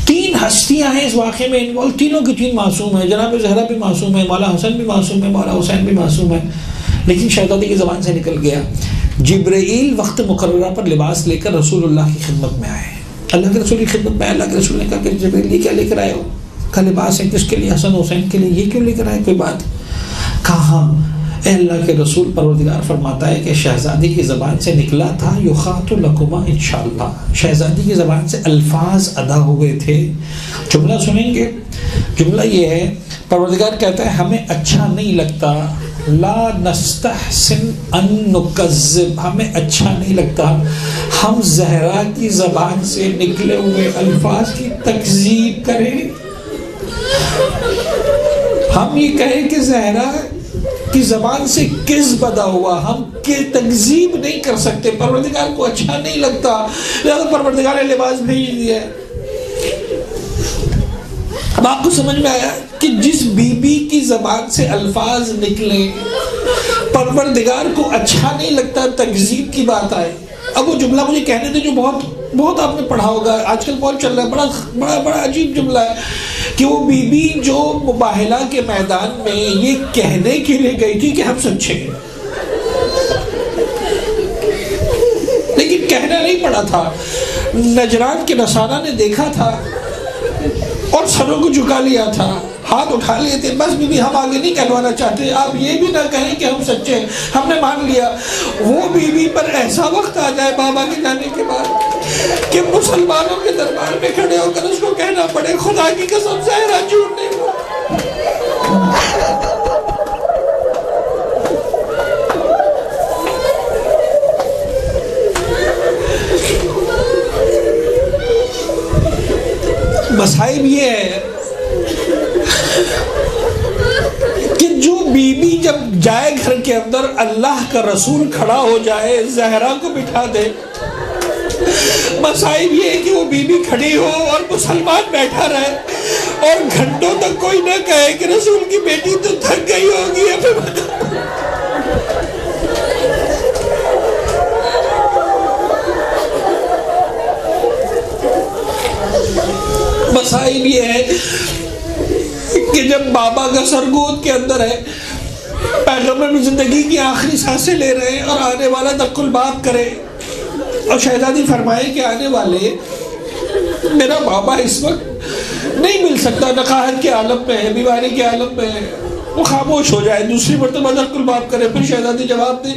تین ہستیاں ہیں اس واقعے میں انوالو، تینوں کی تین معصوم ہیں، جناب زہرا بھی معصوم ہے، مولا حسن بھی معصوم ہے، مولا حسین بھی معصوم ہے، لیکن شہزادی کی زبان سے نکل گیا۔ جبرائیل وقت مقررہ پر لباس لے کر رسول اللہ کی خدمت میں آئے، اللہ کے رسول کی خدمت میں آئے، اللہ کے رسول نے کہا کہ جبرائیل یہ کیا لے کر آئے ہو؟ کا لباس ہے کس کے لیے؟ حسن حسین کے لیے، یہ کیوں لے کر آئے؟ کوئی بات؟ کہا اے اللہ کے رسول، پروردگار فرماتا ہے کہ شہزادی کی زبان سے نکلا تھا یخات لکما انشاءاللہ، شہزادی کی زبان سے الفاظ ادا ہوئے تھے۔ جملہ سنیں گے، جملہ یہ ہے، پروردگار کہتا ہے ہمیں اچھا نہیں لگتا، لا نستحسن ان نکذب، ہمیں اچھا نہیں لگتا ہم زہرا کی زبان سے نکلے ہوئے الفاظ کی تکذیب کریں، ہم یہ کہیں کہ زہرا کی زبان سے کذب ادا ہوا، ہم کی تکذیب نہیں کر سکتے، پروردگار کو اچھا نہیں لگتا، لہذا پروردگار نے لباس بھیج دیا۔ اب آپ کو سمجھ میں آیا کہ جس بی بی کی زبان سے الفاظ نکلیں پروردگار کو اچھا نہیں لگتا، تکذیب کی بات آئے۔ اب وہ جملہ مجھے کہنے دے جو بہت آپ نے پڑھا ہوگا، آج کل بہت چل رہا ہے، بڑا عجیب جملہ ہے کہ وہ بی بی جو مباہلہ کے میدان میں یہ کہنے کے لیے گئی تھی کہ ہم سچے ہیں، لیکن کہنا نہیں پڑا تھا۔ نجران کے نصارہ نے دیکھا تھا اور سروں کو جھکا لیا تھا، ہاتھ اٹھا لیے تھے، بس بی بی ہم آگے نہیں کہلوانا چاہتے، آپ یہ بھی نہ کہیں کہ ہم سچے ہیں، ہم نے مان لیا۔ وہ بی بی پر ایسا وقت آ جائے بابا کے جانے کے بعد کہ مسلمانوں کے دربار میں کھڑے ہو کر اس کو کہنا پڑے خدا کی قسم زہرا جھوٹ نہیں بولا۔ مصائب یہ ہے کہ جو بی بی جب جائے گھر کے اندر، اللہ کا رسول کھڑا ہو جائے، زہرا کو بٹھا دے، مصائب یہ ہے کہ وہ بی بی کھڑی ہو اور مسلمان بیٹھا رہے اور گھنٹوں تک کوئی نہ کہے کہ رسول کی بیٹی تو تھک گئی ہوگی۔ مصائب یہ ہے کہ جب بابا کا سرگود کے اندر ہے، پیغمبر میں زندگی کی آخری سانسیں لے رہے ہیں اور آنے والا دق الباب کرے اور شہزادی فرمائے کہ آنے والے میرا بابا اس وقت نہیں مل سکتا، نقاہت کے عالم میں ہے، بیماری کے عالم میں ہے، وہ خاموش ہو جائے، دوسری مرتبہ دق الباب کرے، پھر شہزادی جواب دے،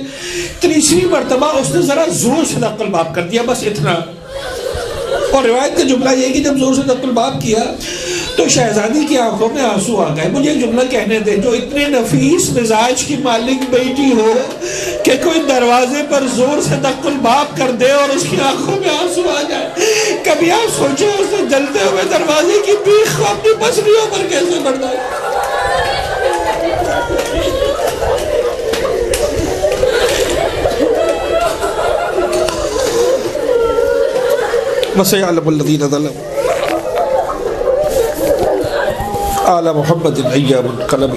تیسری مرتبہ اس نے ذرا زور سے دق الباب کر دیا، بس اتنا۔ اور روایت کا جملہ یہ کہ جب زور سے دق الباب کیا تو شہزادی کی آنکھوں میں آنسو آ گئے۔ مجھے جملہ کہنے دے، جو اتنے نفیس مزاج کی مالک بیٹی ہو کہ کوئی دروازے پر زور سے دق الباب کر دے اور اس کی آنکھوں میں آنسو آ جائے، کبھی آپ سوچیں اس نے جلتے ہوئے دروازے کی بیخ کو اپنی پسلیوں پر کیسے برداشت۔ وَسَيَعْلَمُ الَّذِينَ ظَلَمُوا آلَ محمد ایام القلم۔